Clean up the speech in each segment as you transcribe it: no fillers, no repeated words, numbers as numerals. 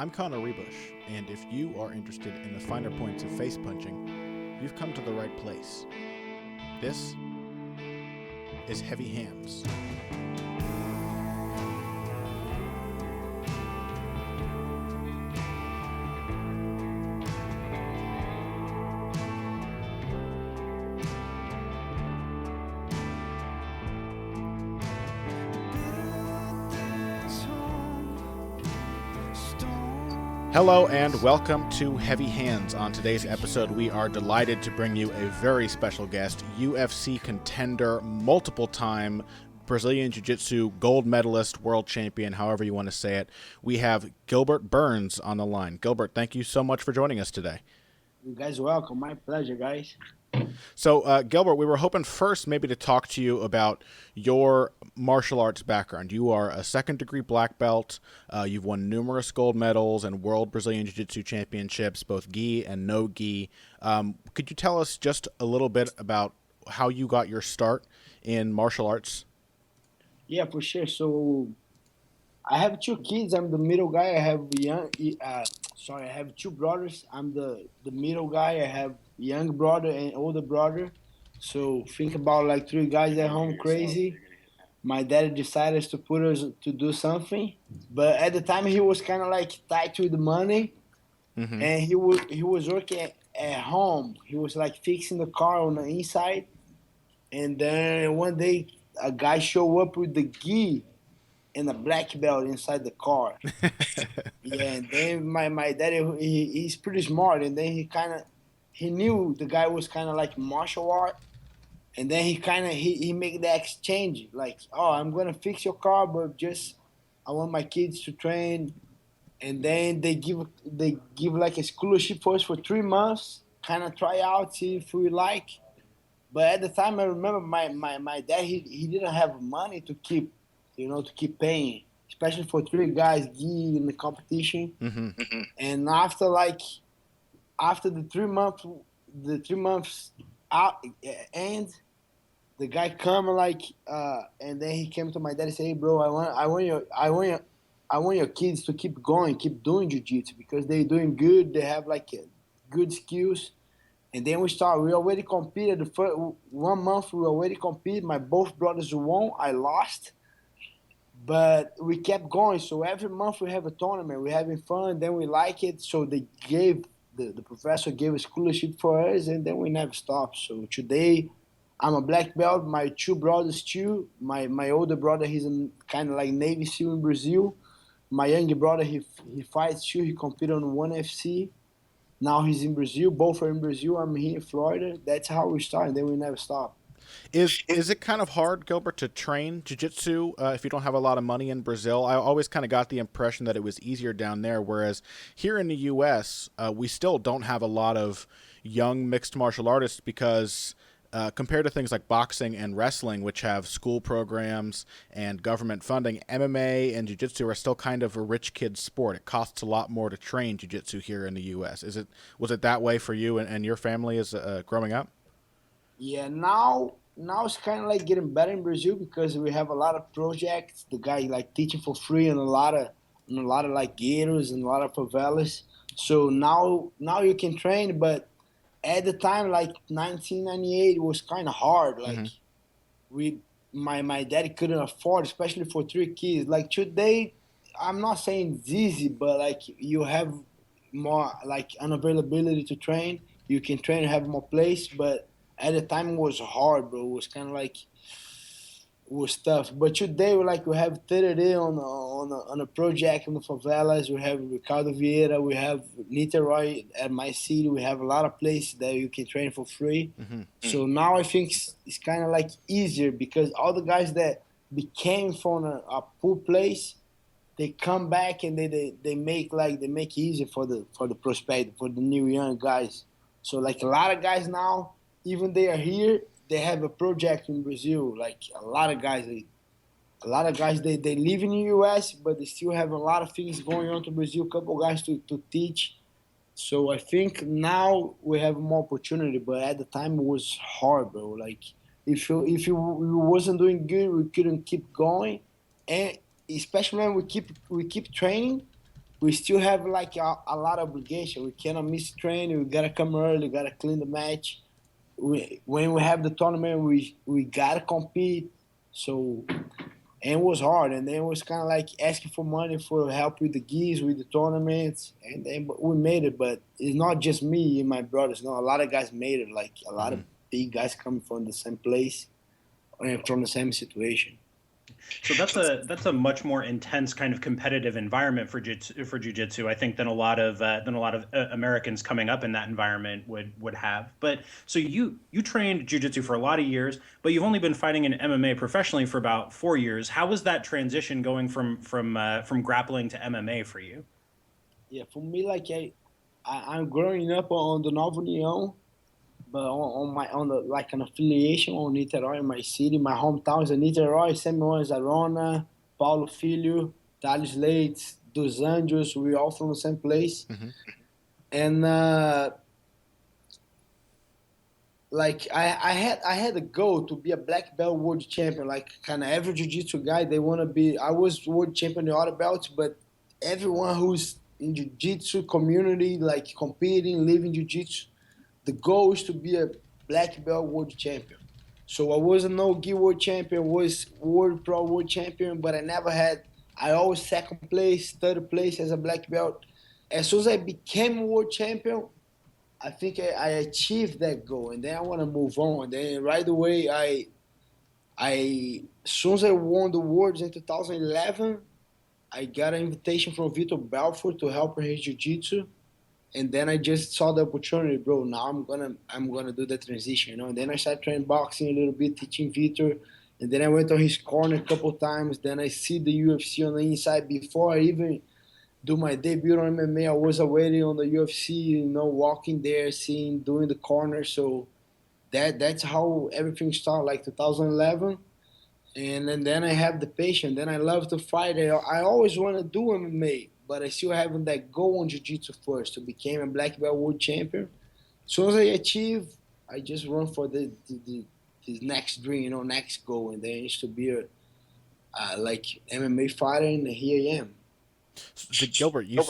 I'm Connor Ruebusch, and if you are interested in the finer points of face punching, you've come to the right place. This is Heavy Hands. Hello and welcome to Heavy Hands. On today's episode, we are delighted to bring you a very special guest, UFC contender, multiple-time Brazilian Jiu-Jitsu gold medalist, world champion, however you want to say it. We have Gilbert Burns on the line. Gilbert, thank you so much for joining us today. You guys are welcome. My pleasure, guys. So, Gilbert, we were hoping first maybe to talk to you about your martial arts background. You are a second-degree black belt. You've won numerous gold medals and World Brazilian Jiu-Jitsu Championships, both gi and no gi. Could you tell us just a little bit about how you got your start in martial arts? Yeah, for sure. So I have two kids. I'm the middle guy. I have two brothers. I'm the middle guy. I have young brother and older brother. So think about like three guys at home, crazy. My dad decided to put us to do something, but at the time he was kind of like tight with the money, and he was working at home. He was like fixing the car on the inside, and then one day a guy showed up with the gi and a black belt inside the car. Yeah, and then my daddy he's pretty smart, and then he knew the guy was kind of like martial art, and then he make the exchange like, oh, I'm gonna fix your car, but just I want my kids to train, and then they give like a scholarship for us for 3 months, kind of try out, see if we like. But at the time, I remember my dad he didn't have money to keep paying, especially for three guys gi in the competition. And after the 3 months out end, the guy come and then he came to my dad and said, "Hey, bro, I want your kids to keep going, keep doing jiu-jitsu because they're doing good. They have like good skills." And then we already competed. The first 1 month we already competed. My both brothers won. I lost. But we kept going. So every month we have a tournament. We're having fun. Then we like it. So they gave, the professor gave a scholarship for us. And then we never stopped. So today I'm a black belt. My two brothers too. My older brother, he's kind of like Navy SEAL in Brazil. My younger brother, he fights too. He competed on ONE FC. Now he's in Brazil. Both are in Brazil. I'm here in Florida. That's how we started. Then we never stopped. Is it kind of hard, Gilbert, to train jiu-jitsu if you don't have a lot of money in Brazil? I always kind of got the impression that it was easier down there, whereas here in the U.S., we still don't have a lot of young mixed martial artists because compared to things like boxing and wrestling, which have school programs and government funding, MMA and jiu-jitsu are still kind of a rich kid's sport. It costs a lot more to train jiu-jitsu here in the U.S. Was it that way for you and your family as growing up? Yeah, now it's kind of like getting better in Brazil because we have a lot of projects. The guy like teaching for free and a lot of like ghettos and a lot of favelas. So now you can train, but at the time like 1998 it was kind of hard. Like my daddy couldn't afford, especially for three kids. Like today, I'm not saying it's easy, but like you have more like unavailability to train. You can train and have more place, but at the time it was hard, bro. It was kind of like it was tough. But today we have 30 on a project in the favelas. We have Ricardo Vieira. We have Niterói at my city. We have a lot of places that you can train for free. So now I think it's kind of like easier because all the guys that became from a poor place, they come back and they make it easier for the prospect, for the new young guys. So like a lot of guys now, even they are here, they have a project in Brazil. Like a lot of guys, they live in the U.S., but they still have a lot of things going on to Brazil. A couple guys to teach. So I think now we have more opportunity, but at the time it was hard, bro. Like if you wasn't doing good, we couldn't keep going, and especially when we keep training. we still have like a lot of obligation. We cannot miss training. We gotta come early. Gotta clean the match. When we have the tournament, we gotta compete. So and it was hard, and then it was kind of like asking for money for help with the geese, with the tournaments, and then we made it. But it's not just me and my brothers. No, a lot of guys made it. Like a lot of big guys coming from the same place and from the same situation. So that's a much more intense kind of competitive environment for jiu-jitsu, I think, than a lot of Americans coming up in that environment would have. But so you trained jiu-jitsu for a lot of years, but you've only been fighting in MMA professionally for about 4 years. How was that transition going from grappling to MMA for you? Yeah, for me, like I'm growing up on the Nova União, but on the like an affiliation on Niterói in my city. My hometown is in Niterói, Samuel Arona, Paulo Filho, Thales Leite, Dos Anjos. We all from the same place, and like I had a goal to be a black belt world champion. Like kind of every jiu-jitsu guy, they want to be. I was world champion in the other belts, but everyone who's in jiu-jitsu community, like competing, living jiu-jitsu, the goal is to be a black belt world champion. So I was a no-gi world champion, was world pro world champion, but I never had. I always second place, third place as a black belt. As soon as I became world champion, I think I achieved that goal, and then I want to move on. And then right away, as soon as I won the worlds in 2011, I got an invitation from Vitor Belfort to help in his jiu-jitsu, and then I just saw the opportunity, bro. Now I'm gonna do the transition, you know. And then I started training boxing a little bit, teaching Vitor, and then I went on his corner a couple times. Then I see the UFC on the inside before I even do my debut on MMA. I was already on the UFC, you know, walking there, seeing, doing the corner. So that's how everything started, like 2011. And then I have the patience. Then I love to fight. I always want to do MMA, but I still having that goal on jiu-jitsu first to become a black belt world champion. As soon as I achieve, I just run for the next dream, you know, next goal, and then it used to be a like MMA fighter, and here I am. So, Gilbert, you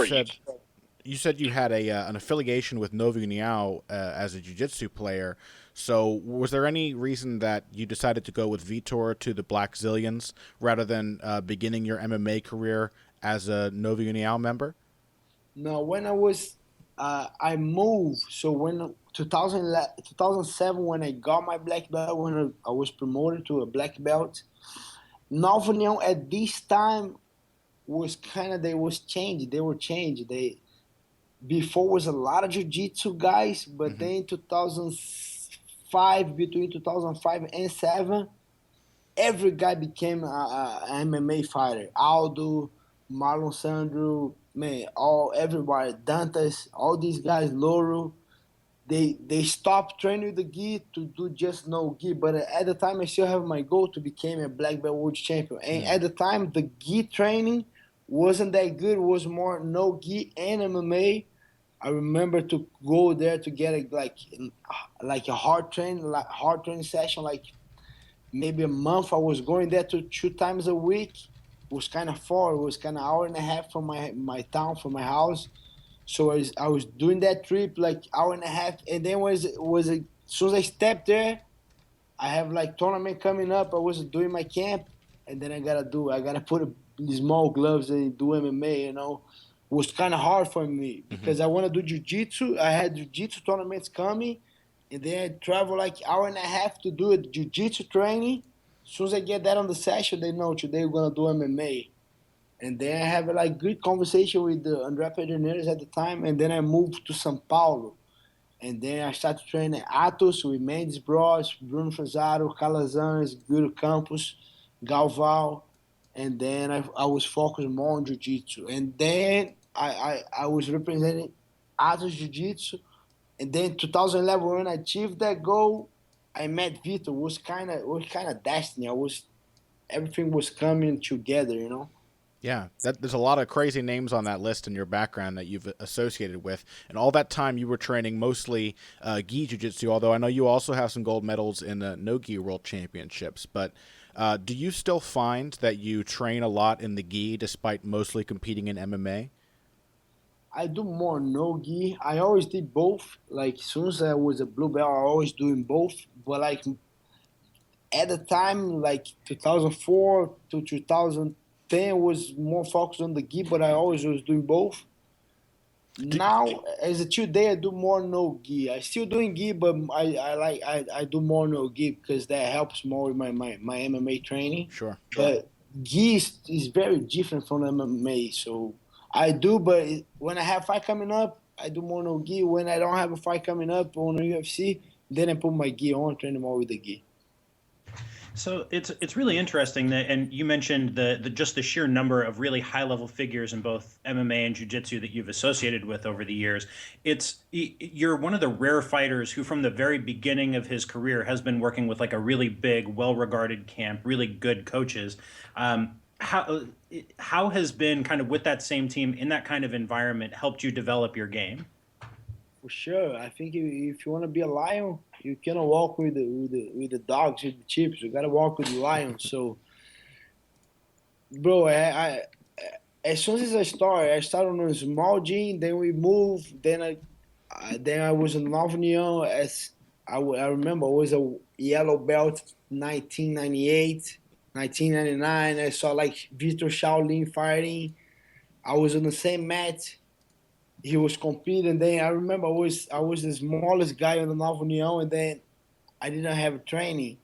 said you had an affiliation with Nova União as a jiu-jitsu player. So was there any reason that you decided to go with Vitor to the Black Zillions rather than beginning your MMA career as a Nova União member? No, when I moved. So when 2007, when I got my black belt, when I was promoted to a black belt, Nova União at this time was kind of, they was changed. They were changed. They before was a lot of jiu-jitsu guys, but then in 2005, between 2005 and 7, every guy became a MMA fighter. Aldo, Marlon Sandro, man, all everybody, Dantas, all these guys, Loro, they stopped training with the gi to do just no gi. But at the time, I still have my goal to become a black belt world champion. And at the time, the gi training wasn't that good. It was more no gi and MMA. I remember to go there to get a hard training session, like maybe a month. I was going there to 2 times a week. It was kind of far. It was kind of hour and a half from my town, from my house. So I was doing that trip like hour and a half, and then as soon as I stepped there, I have like tournament coming up. I was doing my camp, and then I gotta put small gloves and do MMA. You know, it was kind of hard for me because I want to do jiu-jitsu. I had jiu-jitsu tournaments coming, and then I travel like hour and a half to do a jiu-jitsu training. As soon as I get that on the session, they know today we're gonna do MMA. And then I have a like good conversation with the André Pederneiras at the time, and then I moved to São Paulo. And then I started training Atos with Mendes Bros, Bruno Frazaro, Calazans, Guido Campos, Galval. And then I was focused more on Jiu-Jitsu. And then I was representing Atos Jiu-Jitsu. And then 2011, when I achieved that goal, I met Vitor. It was kind of destiny. Everything was coming together, you know. Yeah, there's a lot of crazy names on that list in your background that you've associated with. And all that time you were training mostly gi jiu-jitsu, although I know you also have some gold medals in the no-gi world championships. But do you still find that you train a lot in the gi despite mostly competing in MMA? I do more no gi. I always did both. Like as soon as I was a blue belt, I always doing both. But like at the time, like 2004 to 2010, was more focused on the gi. But I always was doing both. Do, Now, as a today, I do more no gi. I still doing gi, but I do more no gi because that helps more with my MMA training. sure. But gi is very different from MMA, so I do. But when I have fight coming up, I do more no gi. When I don't have a fight coming up on the UFC, then I put my gi on, train more with the gi. So it's really interesting that, and you mentioned the just the sheer number of really high level figures in both MMA and jiu-jitsu that you've associated with over the years. You're one of the rare fighters who, from the very beginning of his career, has been working with like a really big, well regarded camp, really good coaches. How has been kind of with that same team in that kind of environment helped you develop your game? For sure, I think if you want to be a lion, you cannot walk with the dogs with the chips. You gotta walk with the lion. So, bro, I as soon as I started on a small gym. Then we moved. Then I was in Nova União. I remember I was a yellow belt, 1998, 1999. I saw like Vitor Shaolin fighting. I was on the same mat. He was competing. Then I remember I was the smallest guy on the Nova União, and then I didn't have training.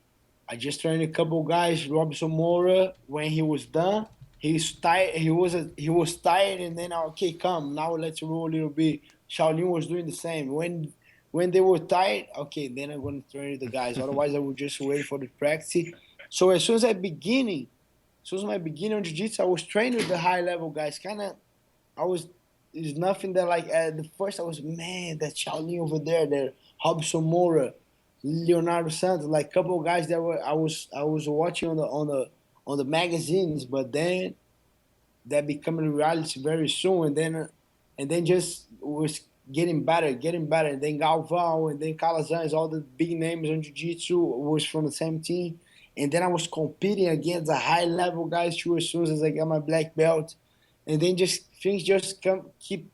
I just trained a couple guys. Robson Moura, when he was done, he's tired. He was tired, and then okay, come now, let's roll a little bit. Shaolin was doing the same. When they were tired, okay, then I'm gonna train the guys. Otherwise, I would just wait for the practice. So as soon as my beginning on jiu-jitsu, I was training with the high level guys. Kind of, I was. It's nothing that like at the first I was, man, that Shaolin over there, that Robson Moura, Leonardo Santos, like couple of guys that I was watching on the magazines, but then that becoming reality very soon, and then just was getting better, and then Galvão, and then Calazans, all the big names on jiu-jitsu was from the same team, and then I was competing against the high level guys too as soon as I got my black belt, and then just things just keep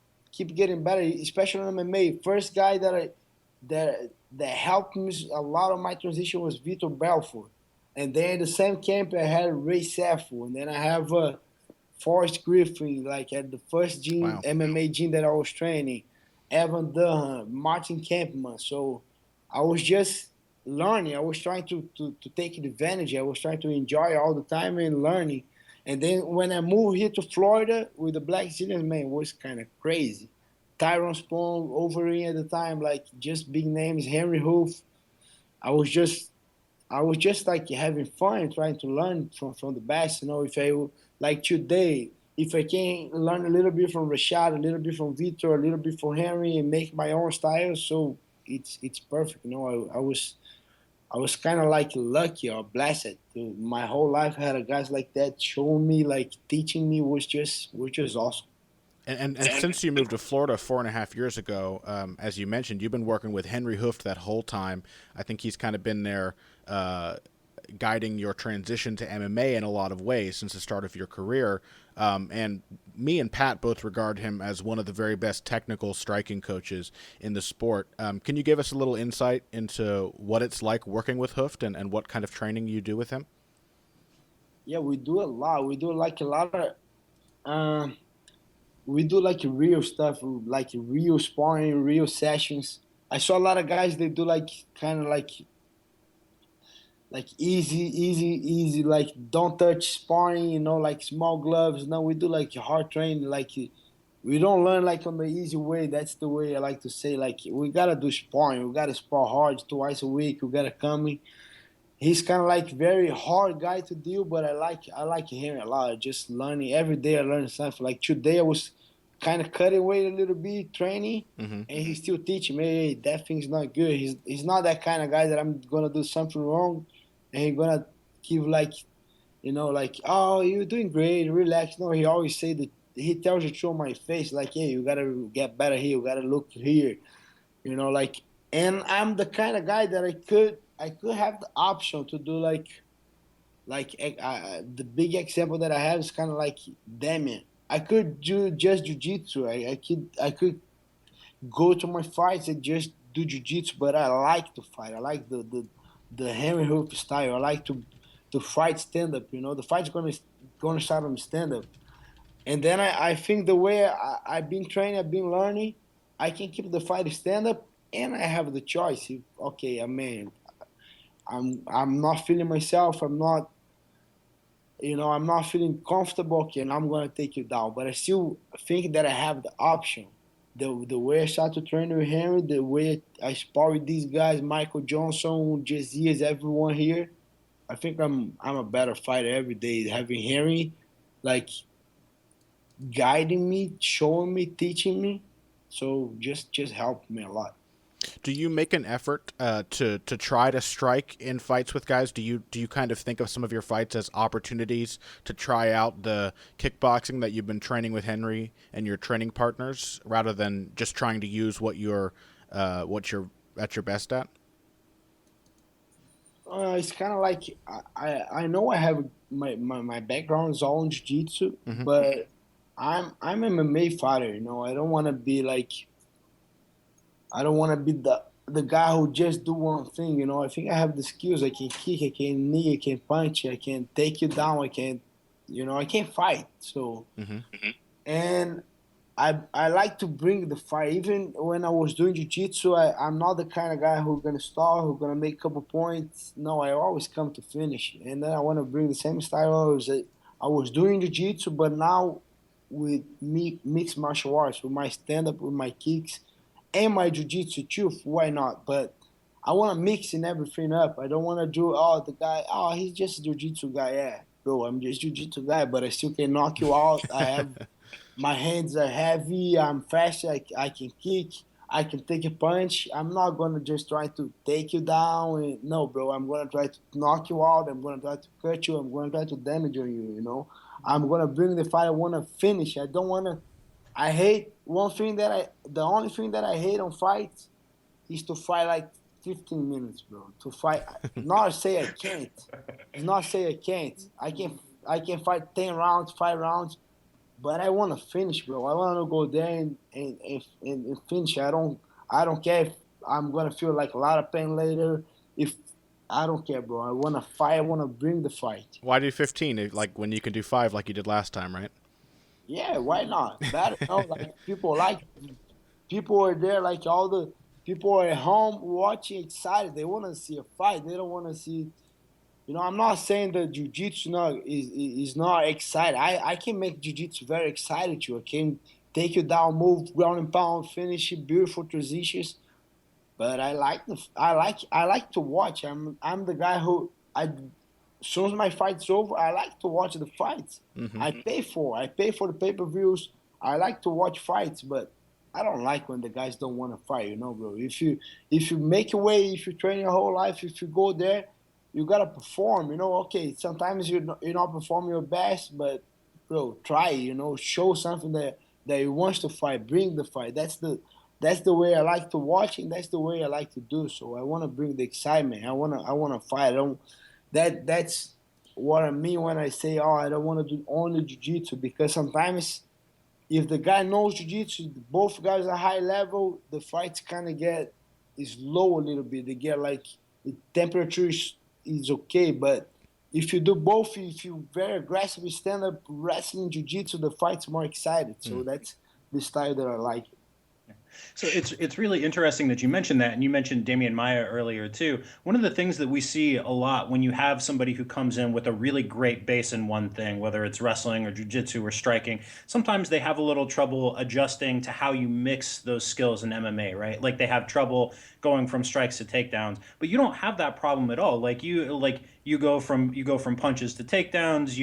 getting better, especially in MMA. First guy that helped me a lot of my transition was Vitor Belfort. And then in the same camp, I had Ray Sefo. And then I have Forrest Griffin, like at the first gym, Wow. MMA gym that I was training, Evan Durham, Martin Kempman. So I was just learning. I was trying to take advantage. I was trying to enjoy all the time and learning. And then when I moved here to Florida with the Black Zillions, man, it was kind of crazy. Tyrone Spong, Overeem at the time, like just big names, Henry Hoof. I was just I was just like having fun, trying to learn from the best. If I like today, if I can learn a little bit from Rashad, a little bit from Victor, a little bit from Henry, and make my own style, so it's perfect. I was kind of like lucky or blessed. My whole life I had a guys like that showing me, like teaching me was just awesome. And since you moved to Florida 4.5 years ago, as you mentioned, you've been working with Henry Hooft that whole time. I think he's kind of been there guiding your transition to MMA in a lot of ways since the start of your career. And me and Pat both regard him as one of the very best technical striking coaches in the sport. Can you give us a little insight into what it's like working with Hooft and what kind of training you do with him? Yeah, we do a lot. We do like a lot of. We do like real stuff, like real sparring, real sessions. I saw a lot of guys they do like kind of like easy, like don't touch sparring, like small gloves. No, we do like hard training, like we don't learn like on the easy way. That's the way I like to say. Like we gotta do sparring, we gotta spar hard twice a week. We gotta come in. He's kind of like very hard guy to deal, but I like him a lot. Just learning every day, I learn something. Like today, I was kind of cutting weight a little bit, training, Mm-hmm. and he's still teaching me, hey, that thing's not good. He's not that kind of guy that I'm gonna do something wrong, and he's gonna give like, like, oh, you're doing great, relax. No, he always say that he tells you to my face, like, hey, you gotta get better here, you gotta look here, like, and I'm the kind of guy that I could have the option to do like the big example that I have is kind of like Damien. I could do just jiu-jitsu. I could go to my fights and just do jiu-jitsu, but I like to fight. I like the Henry Hoof style. I like to fight stand up. The fight's gonna start on stand up, and then I think the way I've been training, I've been learning, I can keep the fight stand up, and I have the choice. If, okay, I mean, I'm not feeling myself. I'm not feeling comfortable. Okay, and I'm gonna take you down, but I still think that I have the option. The way I start to train with Henry, the way I spar with these guys, Michael Johnson, Jesse, everyone here, I think I'm a better fighter every day. Having Henry, like guiding me, showing me, teaching me, so just helped me a lot. Do you make an effort to try to strike in fights with guys? Do you kind of think of some of your fights as opportunities to try out the kickboxing that you've been training with Henry and your training partners, rather than just trying to use what you're at your best at? It's kind of like I know I have my background is all in jiu-jitsu, Hmm. but I'm MMA fighter. I don't want to be like I don't want to be the guy who just do one thing. I think I have the skills. I can kick, I can knee, I can punch, I can take you down, I can fight. So Hmm. and I like to bring the fight. Even when I was doing jiu-jitsu, I'm not the kind of guy who's gonna start, who's gonna make a couple points. No, I always come to finish. And then I want to bring the same style I was doing jiu-jitsu, but now with me mixed martial arts, with my stand-up, with my kicks, and my jiu-jitsu too. Why not? But I want to mix in everything up. I don't want to do the guy. Oh, he's just a jiu-jitsu guy. Yeah, bro, I'm just jiu-jitsu guy, but I still can knock you out. I have my hands are heavy. I'm fast. I can kick. I can take a punch. I'm not gonna just try to take you down. No, bro. I'm gonna try to knock you out. I'm gonna try to cut you. I'm gonna try to damage on you. I'm gonna bring the fight. I wanna finish. I don't wanna. I hate one thing that the only thing that I hate on fights is to fight like 15 minutes, bro. To fight, not say I can't. It's not say I can't. I can fight 10 rounds, 5 rounds, but I want to finish, bro. I want to go there and finish. I don't care if I'm gonna feel like a lot of pain later. If I don't care, bro. I want to fight. I want to bring the fight. Why do 15? Like when you can do 5 like you did last time, right? Yeah, why not? Better, like people are there, like all the people are at home watching, excited. They want to see a fight. They don't want to see. I'm not saying that jiu-jitsu is not exciting. I can make jiu-jitsu very exciting too. I can take you down, move, ground and pound, finish it, beautiful transitions. But I like to watch. I'm the guy who as soon as my fight's over, I like to watch the fights. Hmm. I pay for the pay-per-views. I like to watch fights, but I don't like when the guys don't want to fight, bro. If you make a way, if you train your whole life, if you go there, you gotta perform. Okay, sometimes you're not performing your best, but bro, try. Show something that you want to fight. Bring the fight. That's the way I like to watch, and that's the way I like to do. So I want to bring the excitement. I wanna fight. I don't. That's what I mean when I say, oh, I don't want to do only jiu-jitsu, because sometimes if the guy knows jiu-jitsu, both guys are high level, the fights kind of get is low a little bit. They get like the temperature is okay, but if you do both, if you very aggressive stand up wrestling jiu-jitsu, the fight's more excited. So that's the style that I like. So it's really interesting that you mentioned that, and you mentioned Damian Maia earlier too. One of the things that we see a lot when you have somebody who comes in with a really great base in one thing, whether it's wrestling or jiu-jitsu or striking, sometimes they have a little trouble adjusting to how you mix those skills in MMA, right? Like they have trouble going from strikes to takedowns, but you don't have that problem at all. Like you go from punches to takedowns.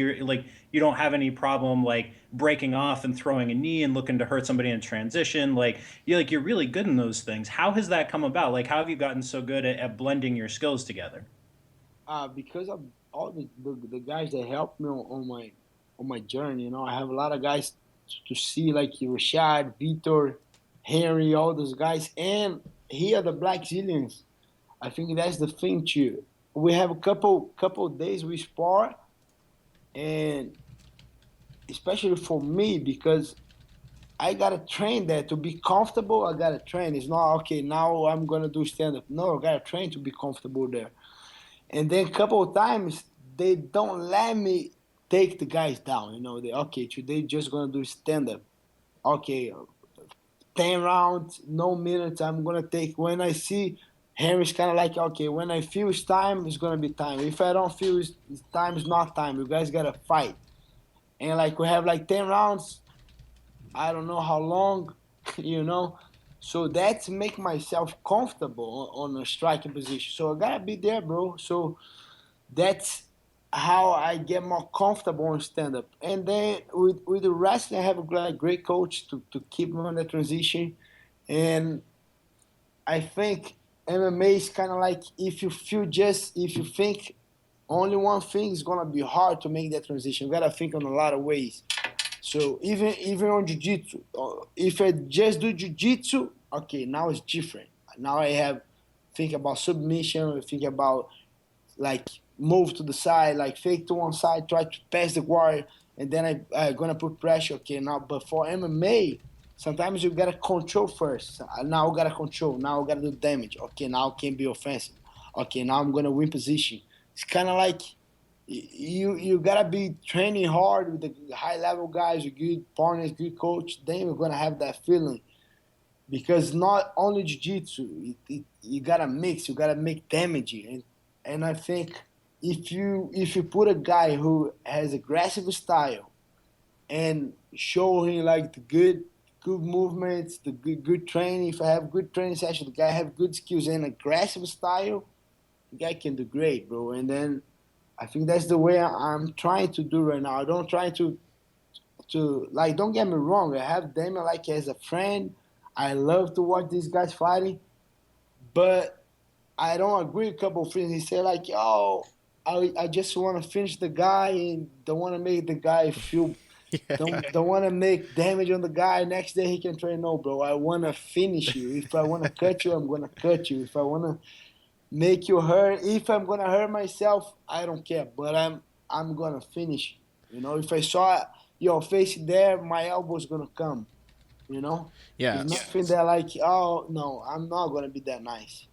You don't have any problem like breaking off and throwing a knee and looking to hurt somebody in transition. You're really good in those things. How has that come about? Like how have you gotten so good at blending your skills together? Because of all the guys that helped me on my journey. I have a lot of guys to see, like Rashad, Vitor, Henry, all those guys, and here the Brazilians. I think that's the thing too. We have a couple days we spar, and especially for me, because I gotta train there to be comfortable. I gotta train. It's not okay. Now I'm gonna do stand up. No, I gotta train to be comfortable there. And then a couple of times they don't let me take the guys down. They okay today just gonna do stand up. Okay, 10 rounds, no minutes. I'm gonna take when I see Henry's kind of like okay. When I feel it's time, it's gonna be time. If I don't feel it's time, it's not time. You guys gotta fight. And like we have like 10 rounds. I don't know how long, you know. So that's make myself comfortable on a striking position. So I gotta be there, bro. So that's how I get more comfortable on stand up. And then with the wrestling, I have a great coach to keep me on the transition. And I think MMA is kind of like if you think only one thing is gonna be hard to make that transition. You gotta think on a lot of ways. So even on jiu-jitsu, if I just do jiu-jitsu, okay, now it's different. Now I have think about submission, think about like move to the side, like fake to one side, try to pass the guard, and then I gonna put pressure. Okay, now but for MMA, sometimes you gotta control first. Now I gotta control. Now I gotta do damage. Okay, now I can be offensive. Okay, now I'm gonna win position. It's kind of like you gotta be training hard with the high level guys, with good partners, good coach. Then you're gonna have that feeling because not only jiu-jitsu, you gotta mix, you gotta make damage, and I think if you put a guy who has aggressive style and show him like the good movements, the good training. If I have good training session, the guy have good skills and aggressive style, the guy can do great, bro. And then I think that's the way I'm trying to do right now. I don't try to like. Don't get me wrong. I have Damon like as a friend. I love to watch these guys fighting, but I don't agree with a couple of things. He said like, "Oh, I just want to finish the guy and don't want to make the guy feel don't want to make damage on the guy. Next day he can train. No, bro. I want to finish you. If I want to cut you, I'm gonna cut you. If I want to make you hurt. If I'm gonna hurt myself, I don't care. But I'm gonna finish. If I saw your face there, my elbow's gonna come. You know, Yeah. it's nothing that like, oh no, I'm not gonna be that nice.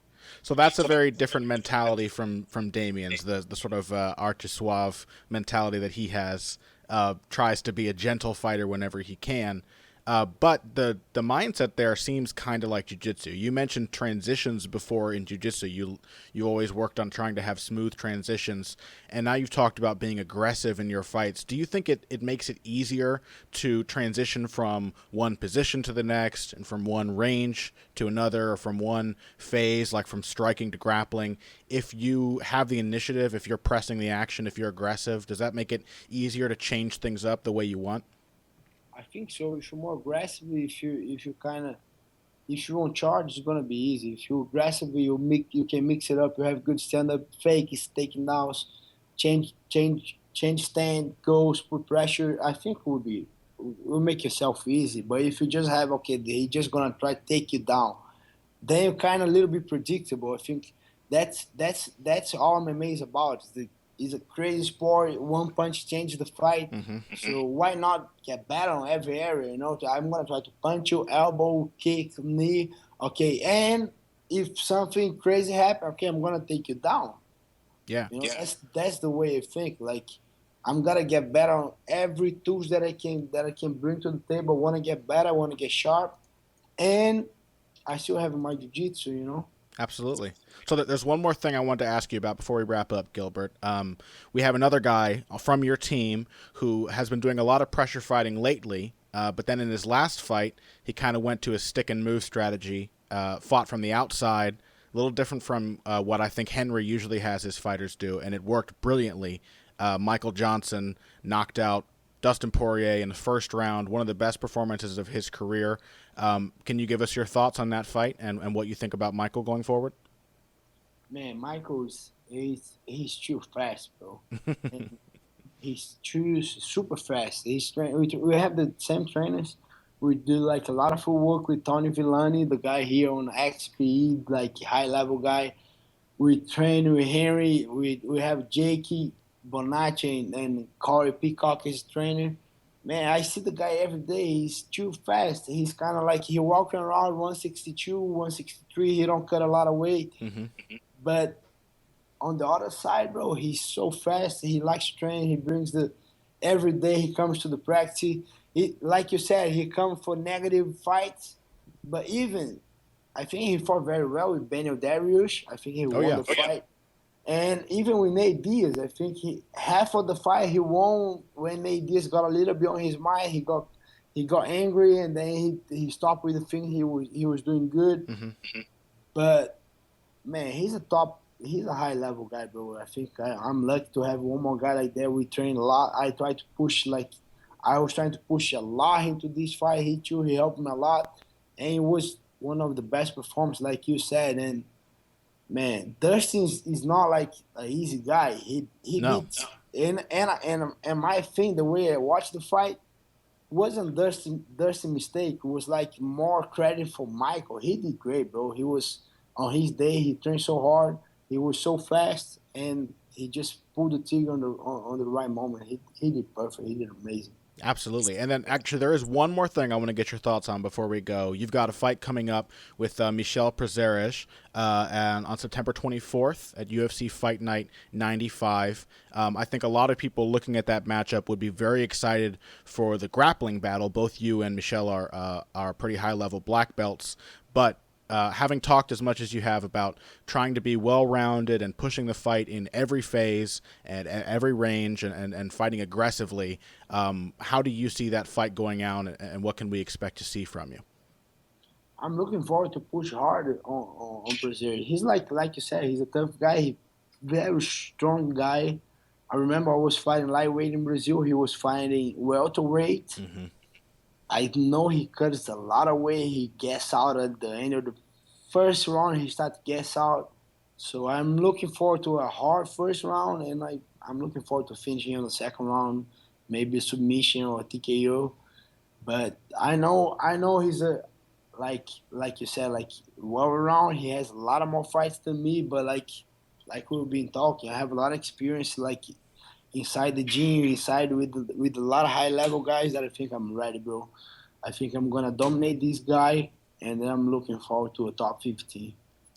So that's a very different mentality from Damien's, the sort of art suave mentality that he has. Tries to be a gentle fighter whenever he can. But the mindset there seems kind of like jiu-jitsu. You mentioned transitions before in jiu-jitsu. You always worked on trying to have smooth transitions, and now you've talked about being aggressive in your fights. Do you think it makes it easier to transition from one position to the next and from one range to another or from one phase, like from striking to grappling? If you have the initiative, if you're pressing the action, if you're aggressive, does that make it easier to change things up the way you want? I think so. If you're more aggressive, if you're on charge, it's gonna be easy. If you're aggressive, you can mix it up. You have good stand up, fake is taking downs, change stand, goes, put pressure. I think will make yourself easy. But if you just have okay, he just gonna try to take you down, then you're kind of a little bit predictable. I think that's all MMA is about. It's a crazy sport. One punch changes the fight. Mm-hmm. So why not get better on every area? I'm gonna try to punch you, elbow, kick, knee. Okay, and if something crazy happens, okay, I'm gonna take you down. Yeah. That's the way I think. Like I'm gonna get better on every tools that I can bring to the table. Want to get better. Want to get sharp, and I still have my jiu-jitsu. Absolutely. So there's one more thing I wanted to ask you about before we wrap up, Gilbert. We have another guy from your team who has been doing a lot of pressure fighting lately, but then in his last fight, he kind of went to a stick and move strategy, fought from the outside, a little different from what I think Henry usually has his fighters do, and it worked brilliantly. Michael Johnson knocked out Dustin Poirier in the first round, one of the best performances of his career. Can you give us your thoughts on that fight and what you think about Michael going forward? Man, he's too fast, bro. And he's too super fast. We have the same trainers. We do like a lot of work with Tony Villani, the guy here on XPE, like high level guy. We train with Henry. We have Jakey Bonacci and Corey Peacock as trainer. Man, I see the guy every day. He's too fast. He's kind of like he walking around 162, 163. He don't cut a lot of weight. Mm-hmm. But on the other side, bro, he's so fast. He likes to train. He brings the every day. He comes to the practice. He, like you said, he comes for negative fights. But even I think he fought very well with Benio Dariush. I think he won the fight. And even with Nate Diaz, I think half of the fight he won when Nate Diaz got a little bit on his mind. He got angry, and then he stopped with the thing he was doing good. Mm-hmm. But man, he's a high level guy, bro. I think I'm lucky to have one more guy like that. We train a lot. I was trying to push a lot into this fight. He helped me a lot, and it was one of the best performances, like you said. And man, Dustin is not like an easy guy. He beats and my thing, the way I watched the fight wasn't Dustin mistake. It was like more credit for Michael. He did great, bro. He was on his day. He trained so hard. He was so fast, and he just pulled the trigger on the right moment. He did perfect. He did amazing. Absolutely. And then actually there is one more thing I want to get your thoughts on before we go. You've got a fight coming up with Michel Prazeres and on September 24th at UFC Fight Night 95. I think a lot of people looking at that matchup would be very excited for the grappling battle. Both you and Michel are pretty high-level black belts, but having talked as much as you have about trying to be well-rounded and pushing the fight in every phase and every range and fighting aggressively, how do you see that fight going out, and what can we expect to see from you? I'm looking forward to push hard on Brazil. He's like you said, he's a tough guy. He very strong guy. I remember I was fighting lightweight in Brazil. He was fighting welterweight. Mm-hmm. I know he cuts a lot of weight. He gets out at the end of the first round. He starts to gas out. So I'm looking forward to a hard first round, and I'm looking forward to finishing on the second round, maybe a submission or a TKO. But I know he's a like you said, like well around. He has a lot of more fights than me, but like we've been talking, I have a lot of experience like inside the gym, inside with a lot of high level guys that I think I'm ready, bro. I think I'm gonna dominate this guy, and then I'm looking forward to a top 15.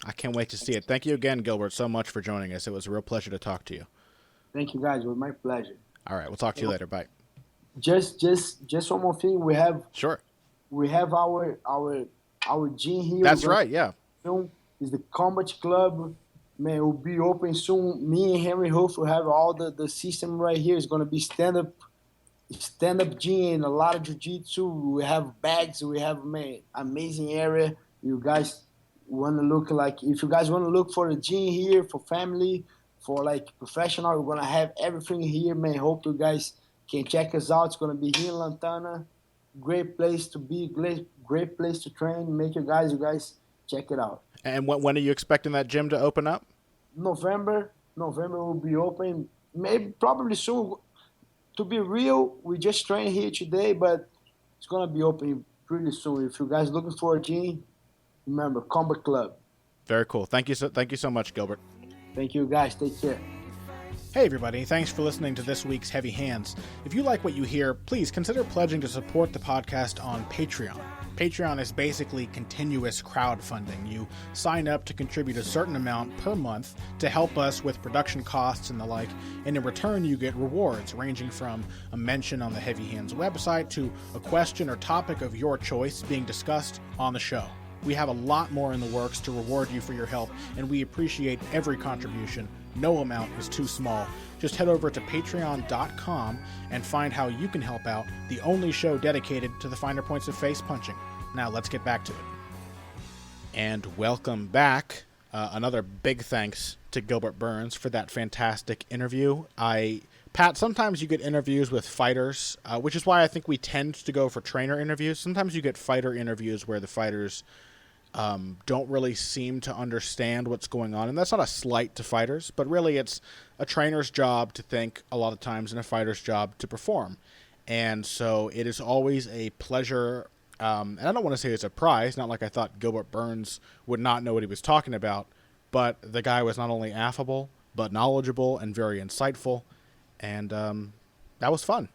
I can't wait to see it. Thank you again, Gilbert, so much for joining us. It was a real pleasure to talk to you. Thank you, guys. It was my pleasure. All right, we'll talk to you later. Bye. Just one more thing. We have our gym here. That's right. Yeah. Is the Combat Club. Man, it will be open soon. Me and Henry Hoof will have all the system right here. It's gonna be stand up gym and a lot of jiu-jitsu. We have bags. We have amazing area. You guys want to look like, if you guys want to look for a gym here for family, for like professional, we're gonna have everything here, man. Hope you guys can check us out. It's gonna be here in Lantana. Great place to be, great place to train. You guys check it out. And when are you expecting that gym to open up? November will be open. Maybe probably soon. To be real, we just trained here today, but it's gonna be open pretty soon. If you guys looking for a gym, remember Combat Club. Very cool. Thank you so much, Gilbert. Thank you, guys. Take care. Hey everybody, thanks for listening to this week's Heavy Hands. If you like what you hear, please consider pledging to support the podcast on Patreon. Patreon is basically continuous crowdfunding. You sign up to contribute a certain amount per month to help us with production costs and the like, and in return you get rewards ranging from a mention on the Heavy Hands website to a question or topic of your choice being discussed on the show. We have a lot more in the works to reward you for your help, and we appreciate every contribution. No amount is too small. Just head over to patreon.com and find how you can help out, the only show dedicated to the finer points of face punching. Now let's get back to it. And welcome back. Another big thanks to Gilbert Burns for that fantastic interview. Pat, sometimes you get interviews with fighters, which is why I think we tend to go for trainer interviews. Sometimes you get fighter interviews where the fighters don't really seem to understand what's going on. And that's not a slight to fighters, but really it's a trainer's job to think a lot of times and a fighter's job to perform. And so it is always a pleasure. And I don't want to say it's a prize, not like I thought Gilbert Burns would not know what he was talking about, but the guy was not only affable, but knowledgeable and very insightful. And that was fun.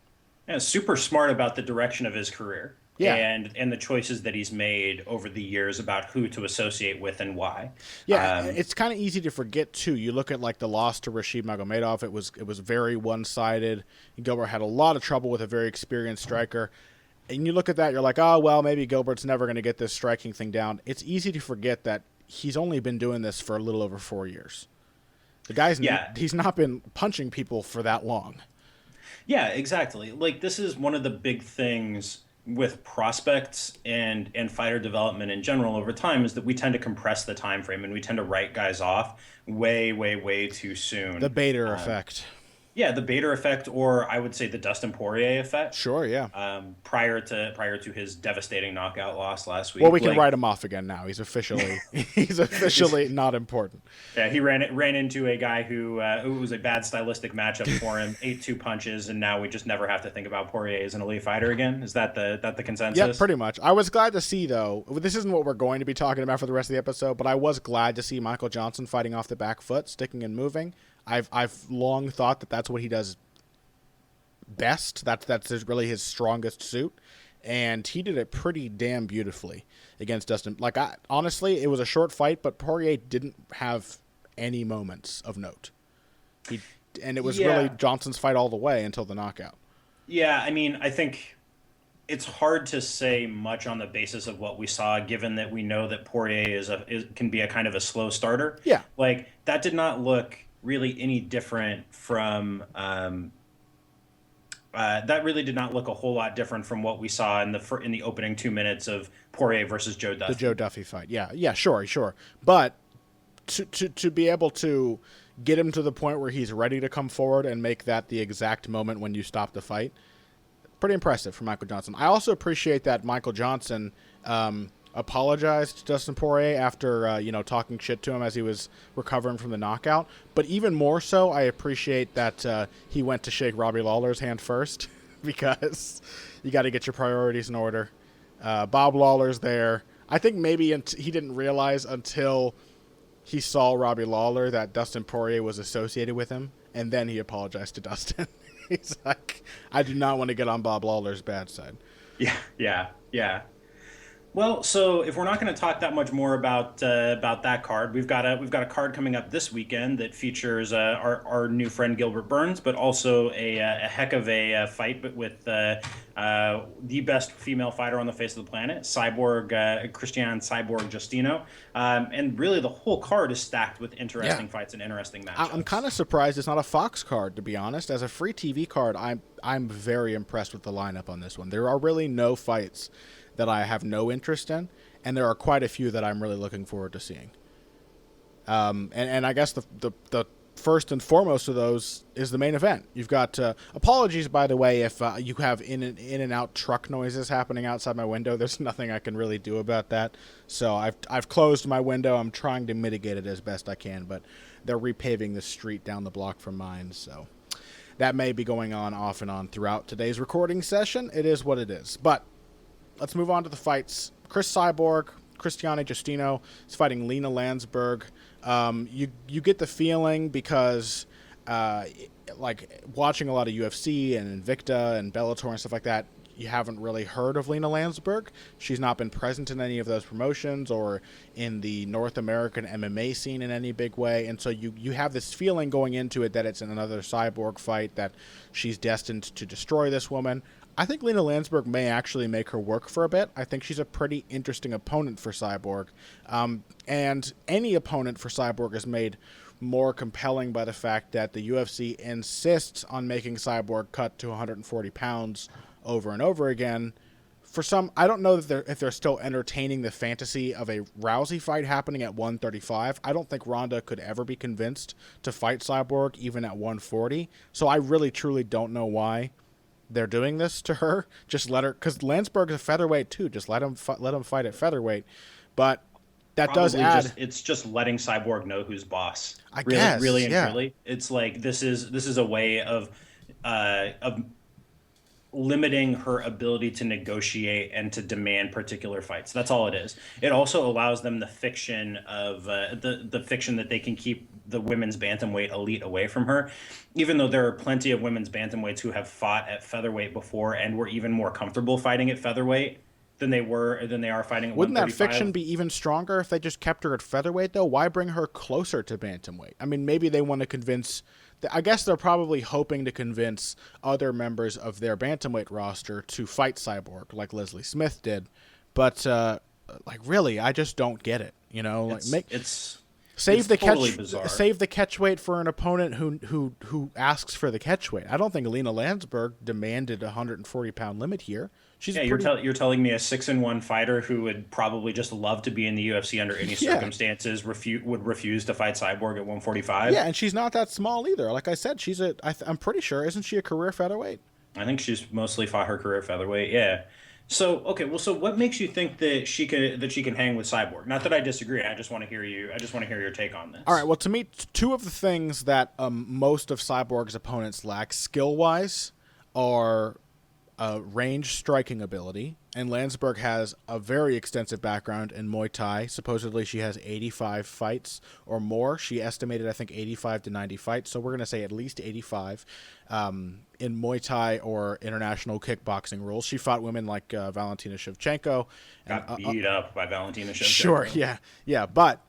Yeah, super smart about the direction of his career Yeah, and the choices that he's made over the years about who to associate with and why. yeah, Um, it's kind of easy to forget too. You look at like the loss to Rashid Magomedov; it was very one sided. Gilbert had a lot of trouble with a very experienced striker, and you look at that, you're like, oh well, maybe Gilbert's never going to get this striking thing down. It's easy to forget that he's only been doing this for a little over 4 years. The guy's yeah, he's not been punching people for that long. yeah, exactly. Like this is one of the big things with prospects and fighter development in general over time is that we tend to compress the time frame and we tend to write guys off way too The soon. Bader Um, effect. Yeah, the Bader effect, or I would say the Dustin Poirier effect. Sure, yeah. Prior to his devastating knockout loss last Well, week, we can like write him off again now. He's officially not important. yeah, he ran into a guy who was a bad stylistic matchup for him, ate two punches, and now we just never have to think about Poirier as an elite fighter again. Is that the Yeah, consensus? pretty much. I was glad to see, though. This isn't what we're going to be talking about for the rest of the episode, but I was glad to see Michael Johnson fighting off the back foot, sticking and moving. I've long thought that that's what he does best. That's really his strongest suit, and he did it pretty damn beautifully against Dustin. Like, honestly, it was a short fight, but Poirier didn't have any moments of note. He and it was really Yeah, Johnson's fight all the way until the knockout. yeah. I mean, I think it's hard to say much on the basis of what we saw, given that we know that Poirier can be a kind of a slow starter. Yeah, Like that did not look really any different from that really did not look a whole lot different from what we saw in the opening 2 minutes of Poirier versus Joe the Joe Duffy. Duffy fight. Yeah, yeah, sure. But to be able to get him to the point where he's ready to come forward and make that the exact moment when you stop the fight, pretty impressive for Michael Johnson. I also appreciate that Michael Johnson apologized to Dustin Poirier after talking shit to him as he was recovering from the knockout. But even more so, I appreciate that he went to shake Robbie Lawler's hand first because you got to get your priorities in order. Bob Lawler's there. I think maybe he didn't realize until he saw Robbie Lawler that Dustin Poirier was associated with him, and then he apologized to Dustin. He's like, I do not want to get on Bob Lawler's bad side. Yeah. Well, so if we're not going to talk that much more about that card, we've got a card coming up this weekend that features our new friend Gilbert Burns, but also a heck of a fight, but with the best female fighter on the face of the planet, Cyborg Christiane Cyborg Justino, and really the whole card is stacked with interesting fights and interesting I'm kind matchups. of surprised it's not a Fox card, to be honest. As a free TV card, I'm very impressed with the lineup on this one. There are really no fights that I have no interest in, and there are quite a few that I'm really looking forward to seeing. And I guess the first and foremost of those is the main event. You've got apologies, by the way, if you have in and out truck noises happening outside my window. There's nothing I can really do about that. So I've closed my window. I'm trying to mitigate it as best I can, but they're repaving the street down the block from mine, so that may be going on off and on throughout today's recording session. It is what it is. But let's move on to the fights. Christiane Justino is fighting Lena Lansberg. You get the feeling because like watching a lot of UFC and Invicta and Bellator and stuff like that, you haven't really heard of Lena Lansberg. She's not been present in any of those promotions or in the North American MMA scene in any big way. And so you have this feeling going into it that it's another Cyborg fight, that she's destined to destroy this woman. I think Lena Lansberg may actually make her work for a bit. I think she's a pretty interesting opponent for Cyborg. And any opponent for Cyborg is made more compelling by the fact that the UFC insists on making Cyborg cut to 140 pounds over and over again. For some, I don't know if they're still entertaining the fantasy of a Rousey fight happening at 135. I don't think Ronda could ever be convinced to fight Cyborg even at 140. So I really, truly don't know why they're doing this to her. Just let her, because Landsberg is a featherweight too. Just let him fight at featherweight. But that does Probably add. it's just letting Cyborg know who's boss. I Really, guess, really and yeah. truly, it's like this is a way of limiting her ability to negotiate and to demand particular fights. That's all it is. It also allows them the fiction of the fiction that they can keep the women's bantamweight elite away from her, even though there are plenty of women's bantamweights who have fought at featherweight before and were even more comfortable fighting at featherweight than they are fighting at Wouldn't that 135. fiction be even stronger if they just kept her at featherweight, though? Why bring her closer to bantamweight? I mean, maybe they want to convince... I guess they're probably hoping to convince other members of their bantamweight roster to fight Cyborg, like Leslie Smith did. But, really, I just don't get it. You know, save the catch weight for an opponent who asks for the catch weight. I don't think Alina Lansberg demanded a 140-pound limit here. You're telling me a 6-1 fighter who would probably just love to be in the UFC under any circumstances would refuse to fight Cyborg at 145? Yeah, and she's not that small either. Like I said, I'm pretty sure, isn't she a career featherweight? I think she's mostly fought her career featherweight. Yeah. So so what makes you think that she can hang with Cyborg? Not that I disagree. I just want to hear your take on this. All right. Well, to me, two of the things that most of Cyborg's opponents lack skill-wise are range striking ability, and Lansberg has a very extensive background in Muay Thai. Supposedly she has 85 fights or more. She estimated, I think, 85 to 90 fights, so we're going to say at least 85 in Muay Thai or international kickboxing rules. She fought women like Valentina Shevchenko. Got beat up by Valentina Shevchenko. Sure, yeah, but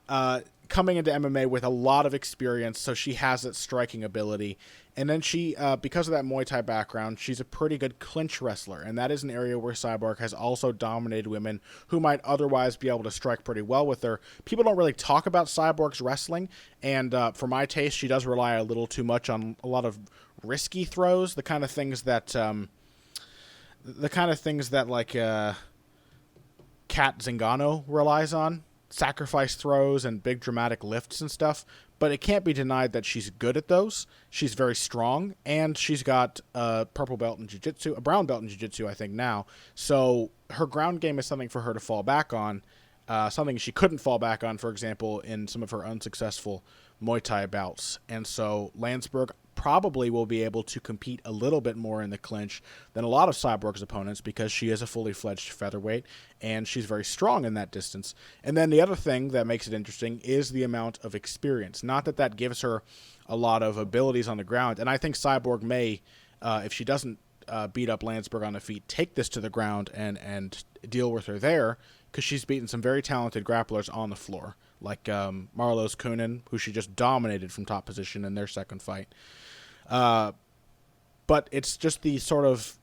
coming into MMA with a lot of experience, so she has that striking ability. And then she, because of that Muay Thai background, she's a pretty good clinch wrestler. And that is an area where Cyborg has also dominated women who might otherwise be able to strike pretty well with her. People don't really talk about Cyborg's wrestling. And for my taste, she does rely a little too much on a lot of risky throws, the kind of things that like Kat Zingano relies on. Sacrifice throws and big dramatic lifts and stuff, but it can't be denied that she's good at those. She's very strong, and she's got a purple belt in jiu-jitsu, a brown belt in jiu-jitsu, I think now. So her ground game is something for her to fall back on, something she couldn't fall back on, for example, in some of her unsuccessful Muay Thai bouts. And so Lansberg probably will be able to compete a little bit more in the clinch than a lot of Cyborg's opponents because she is a fully fledged featherweight and she's very strong in that distance. And then the other thing that makes it interesting is the amount of experience. Not that that gives her a lot of abilities on the ground. And I think Cyborg may, if she doesn't beat up Lansberg on the feet, take this to the ground and deal with her there, because she's beaten some very talented grapplers on the floor, like Marlos Kunin, who she just dominated from top position in their second fight. But it's just the sort of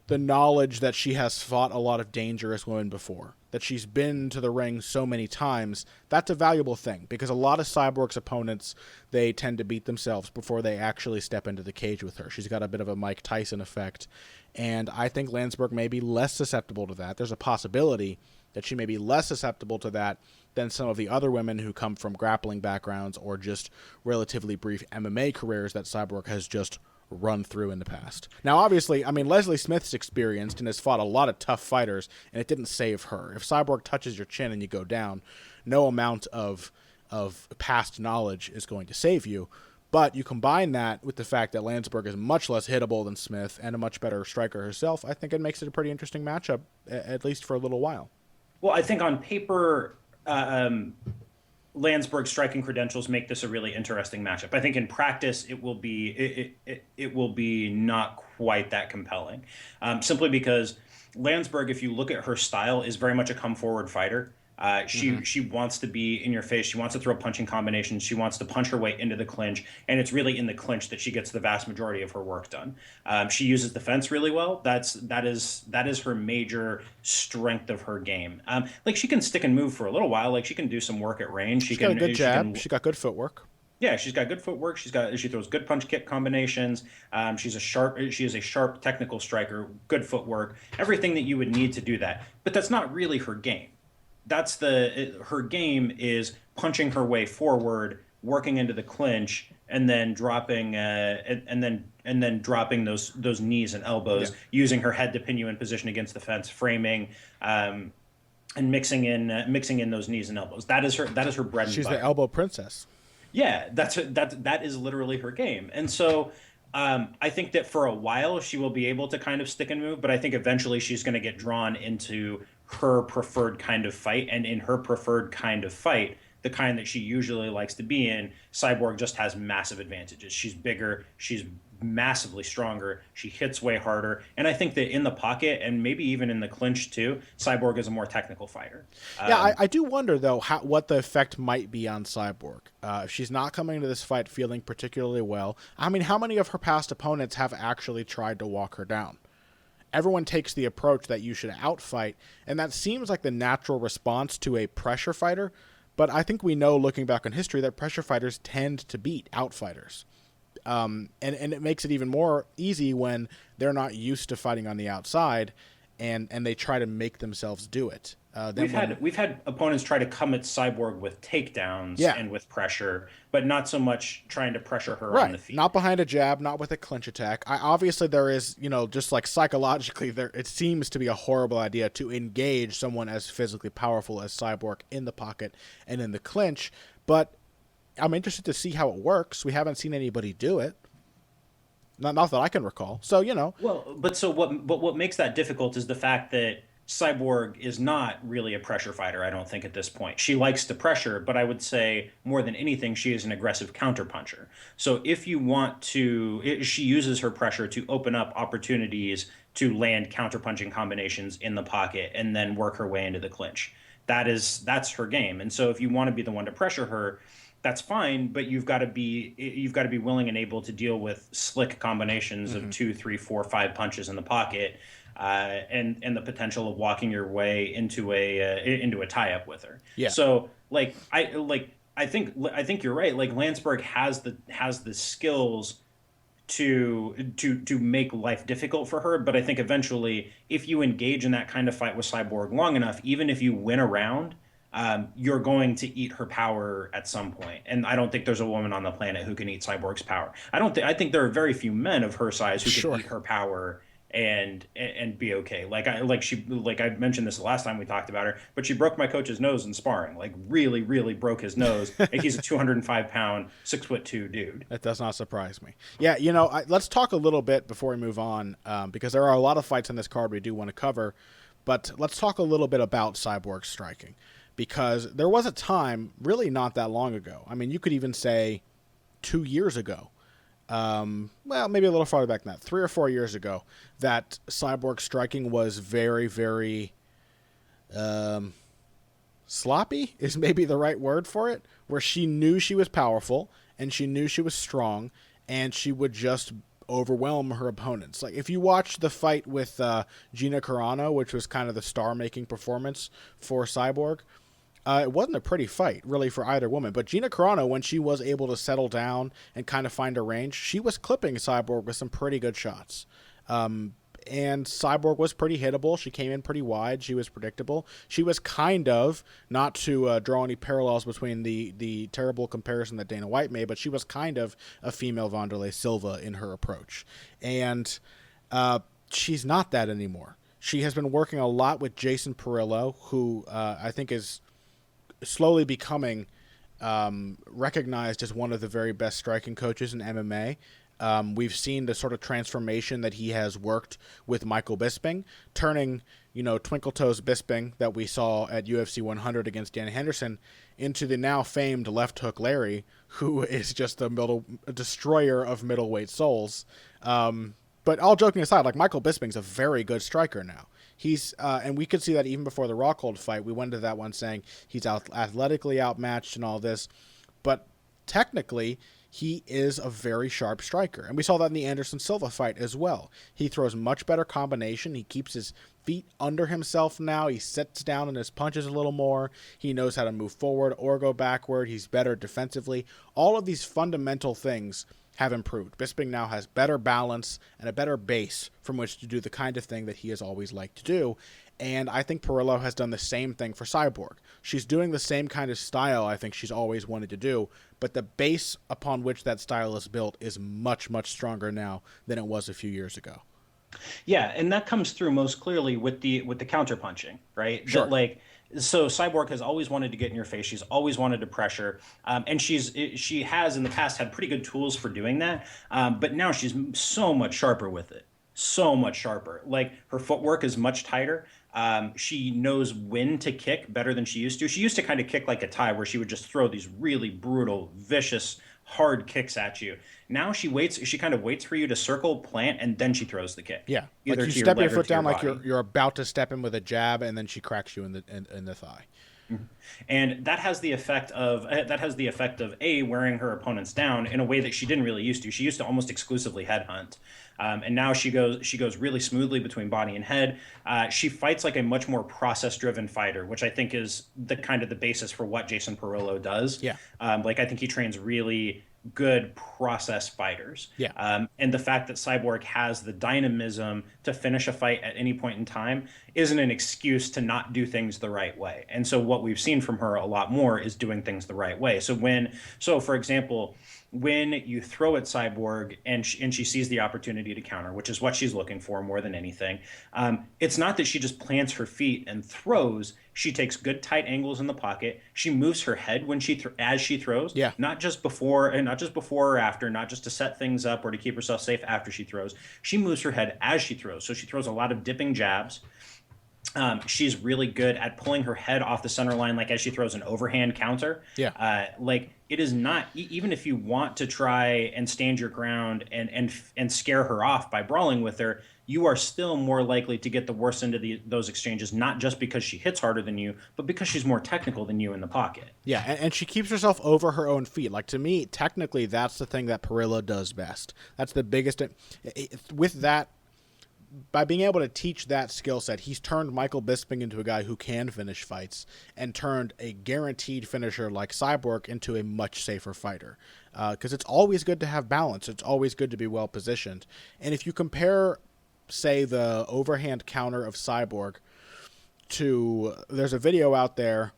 the knowledge that she has fought a lot of dangerous women before, that she's been to the ring so many times. That's a valuable thing, because a lot of Cyborg's opponents, they tend to beat themselves before they actually step into the cage with her. She's got a bit of a Mike Tyson effect, and I think Lansberg may be less susceptible to that. There's a possibility that she may be less susceptible to that than some of the other women who come from grappling backgrounds or just relatively brief MMA careers that Cyborg has just run through in the past. Now, obviously, I mean, Leslie Smith's experienced and has fought a lot of tough fighters, and it didn't save her. If Cyborg touches your chin and you go down, no amount of past knowledge is going to save you. But you combine that with the fact that Lansberg is much less hittable than Smith and a much better striker herself, I think it makes it a pretty interesting matchup, at least for a little while. Well, I think on paper, Lansberg's striking credentials make this a really interesting matchup. I think in practice, it will be not quite that compelling, simply because Lansberg, if you look at her style, is very much a come forward fighter. She wants to be in your face. She wants to throw punching combinations. She wants to punch her way into the clinch, and it's really in the clinch that she gets the vast majority of her work done. She uses the fence really well. That is her major strength of her game. Like, she can stick and move for a little while. Like, she can do some work at range. She's got a good jab. She got good footwork. Yeah, she's got good footwork. She throws good punch kick combinations. She is a sharp technical striker. Good footwork. Everything that you would need to do that. But that's not really her game. Her game is punching her way forward, working into the clinch, and then dropping dropping those knees and elbows, using her head to pin you in position against the fence, framing, and mixing in those knees and elbows. That is her bread and butter. She's the elbow princess. Yeah, that is literally her game. And so I think that for a while she will be able to kind of stick and move, but I think eventually she's going to get drawn into her preferred kind of fight, and in her preferred kind of fight, the kind that she usually likes to be in, Cyborg just has massive advantages. She's bigger, she's massively stronger, she hits way harder, and I think that in the pocket and maybe even in the clinch too, Cyborg is a more technical fighter. Yeah, I do wonder though what the effect might be on Cyborg if she's not coming into this fight feeling particularly well. I mean, how many of her past opponents have actually tried to walk her down? Everyone takes the approach that you should outfight, and that seems like the natural response to a pressure fighter. But I think we know, looking back on history, that pressure fighters tend to beat outfighters. And it makes it even more easy when they're not used to fighting on the outside, and they try to make themselves do it. We've had opponents try to come at Cyborg with takedowns and with pressure, but not so much trying to pressure her on the feet. Not behind a jab, not with a clinch attack. Obviously, there is, just like psychologically, it seems to be a horrible idea to engage someone as physically powerful as Cyborg in the pocket and in the clinch. But I'm interested to see how it works. We haven't seen anybody do it. Not that I can recall. So, Well, but what makes that difficult is the fact that Cyborg is not really a pressure fighter, I don't think, at this point. She likes to pressure, but I would say more than anything, she is an aggressive counterpuncher. So if you want to, she uses her pressure to open up opportunities to land counterpunching combinations in the pocket and then work her way into the clinch. That's her game. And so if you want to be the one to pressure her, that's fine, but you've got to be willing and able to deal with slick combinations of 2, 3, 4, 5 punches in the pocket. And the potential of walking your way into a tie up with her. Yeah. So I think you're right. Like Lansberg has the skills to make life difficult for her, but I think eventually, if you engage in that kind of fight with Cyborg long enough, even if you win a round, you're going to eat her power at some point. And I don't think there's a woman on the planet who can eat Cyborg's power. I think there are very few men of her size who can eat her power and be okay. I mentioned this the last time we talked about her, but she broke my coach's nose in sparring. Like really, really broke his nose. And he's a 205-pound, 6'2" dude. That does not surprise me. Yeah, let's talk a little bit before we move on, because there are a lot of fights on this card we do want to cover. But let's talk a little bit about Cyborg striking, because there was a time, really not that long ago. I mean, you could even say 2 years ago. Well, maybe a little farther back than that, 3 or 4 years ago, that Cyborg striking was very, very sloppy is maybe the right word for it, where she knew she was powerful and she knew she was strong and she would just overwhelm her opponents. Like if you watch the fight with Gina Carano, which was kind of the star-making performance for Cyborg, it wasn't a pretty fight, really, for either woman. But Gina Carano, when she was able to settle down and kind of find her range, she was clipping Cyborg with some pretty good shots. And Cyborg was pretty hittable. She came in pretty wide. She was predictable. She was kind of, not to draw any parallels between the terrible comparison that Dana White made, but she was kind of a female Wanderlei Silva in her approach. And she's not that anymore. She has been working a lot with Jason Parillo, who I think is slowly becoming recognized as one of the very best striking coaches in MMA. We've seen the sort of transformation that he has worked with Michael Bisping, turning, Twinkle Toes Bisping that we saw at UFC 100 against Dan Henderson into the now famed Left Hook Larry, who is just a destroyer of middleweight souls. But all joking aside, like Michael Bisping's a very good striker now. He's and we could see that even before the Rockhold fight. We went into that one saying he's athletically outmatched and all this, but technically he is a very sharp striker. And we saw that in the Anderson Silva fight as well. He throws much better combination. He keeps his feet under himself now. He sits down in his punches a little more. He knows how to move forward or go backward. He's better defensively. All of these fundamental things have improved. Bisping now has better balance and a better base from which to do the kind of thing that he has always liked to do. And I think Parillo has done the same thing for Cyborg. She's doing the same kind of style I think she's always wanted to do, but the base upon which that style is built is much, much stronger now than it was a few years ago. Yeah, and that comes through most clearly with the counterpunching, right? Sure. So Cyborg has always wanted to get in your face. She's always wanted to pressure, and she has in the past had pretty good tools for doing that. But now she's so much sharper with it, so much sharper. Like her footwork is much tighter. She knows when to kick better than she used to. She used to kind of kick like a Thai, where she would just throw these really brutal, vicious, hard kicks at you. Now she waits. She kind of waits for you to circle, plant, and then she throws the kick. Yeah, either like you to your step your leg or foot to your down like body. you're about to step in with a jab, and then she cracks you in the thigh. And that has the effect of A, wearing her opponents down in a way that she didn't really used to. She used to almost exclusively headhunt, and now she goes really smoothly between body and head. She fights like a much more process driven fighter, which I think is the kind of the basis for what Jason Perillo does. Yeah. Like I think he trains really good process fighters. Yeah. And the fact that Cyborg has the dynamism to finish a fight at any point in time isn't an excuse to not do things the right way. And so what we've seen from her a lot more is doing things the right way. So for example, when you throw at Cyborg and she sees the opportunity to counter, which is what she's looking for more than anything, it's not that she just plants her feet and throws. She takes good tight angles in the pocket. She moves her head when as she throws, Yeah. not just before or after, not just to set things up or to keep herself safe after she throws. She moves her head as she throws. So she throws a lot of dipping jabs. She's really good at pulling her head off the center line, like as she throws an overhand counter. Yeah. Like it is not, even if you want to try and stand your ground and scare her off by brawling with her, you are still more likely to get the worst end of those exchanges, not just because she hits harder than you, but because she's more technical than you in the pocket. Yeah, and she keeps herself over her own feet. Like, to me, technically, that's the thing that Perillo does best. That's the biggest. With that, by being able to teach that skill set, he's turned Michael Bisping into a guy who can finish fights and turned a guaranteed finisher like Cyborg into a much safer fighter. Because it's always good to have balance. It's always good to be well positioned. And if you compare, say, the overhand counter of Cyborg to, there's a video out there.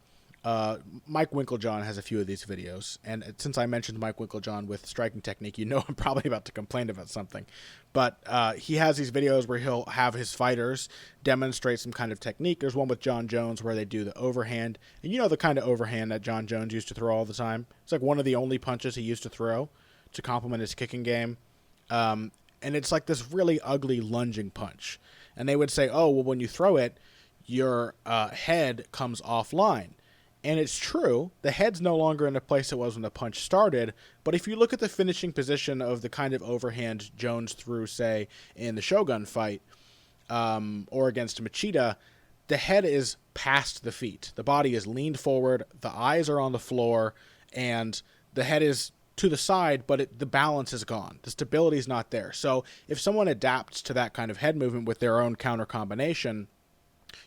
Mike Winklejohn has a few of these videos, and since I mentioned Mike Winklejohn with striking technique, you know I'm probably about to complain about something. But he has these videos where he'll have his fighters demonstrate some kind of technique. There's one with John Jones where they do the overhand, and you know the kind of overhand that John Jones used to throw all the time. It's like one of the only punches he used to throw to complement his kicking game. And it's like this really ugly lunging punch. And they would say, oh, well, when you throw it, your head comes offline. And it's true, the head's no longer in the place it was when the punch started, but if you look at the finishing position of the kind of overhand Jones threw, say, in the Shogun fight, or against Machida, the head is past the feet. The body is leaned forward, the eyes are on the floor, and the head is to the side, but the balance is gone. The stability is not there. So if someone adapts to that kind of head movement with their own counter combination,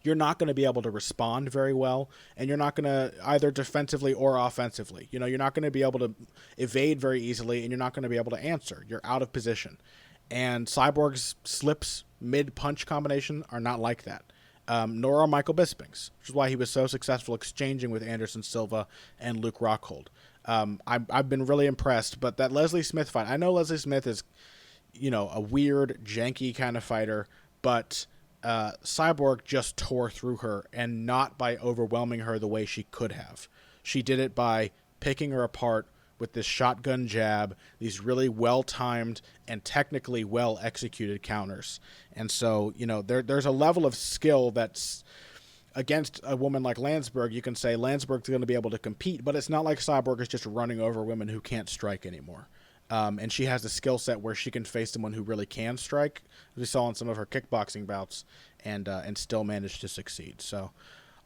you're not going to be able to respond very well, and you're not going to either defensively or offensively. You know, you're not going to be able to evade very easily, and you're not going to be able to answer. You're out of position. And Cyborg's slips mid-punch combination are not like that, nor are Michael Bisping's, which is why he was so successful exchanging with Anderson Silva and Luke Rockhold. I've been really impressed, but that Leslie Smith fight, I know Leslie Smith is, you know, a weird, janky kind of fighter, but Cyborg just tore through her, and not by overwhelming her the way she could have. She did it by picking her apart with this shotgun jab, these really well-timed and technically well-executed counters. And so, you know, there's a level of skill that's against a woman like Lansberg. You can say Lansberg's going to be able to compete, but it's not like Cyborg is just running over women who can't strike anymore. And she has the skill set where she can face someone who really can strike, as we saw in some of her kickboxing bouts, and still manage to succeed. So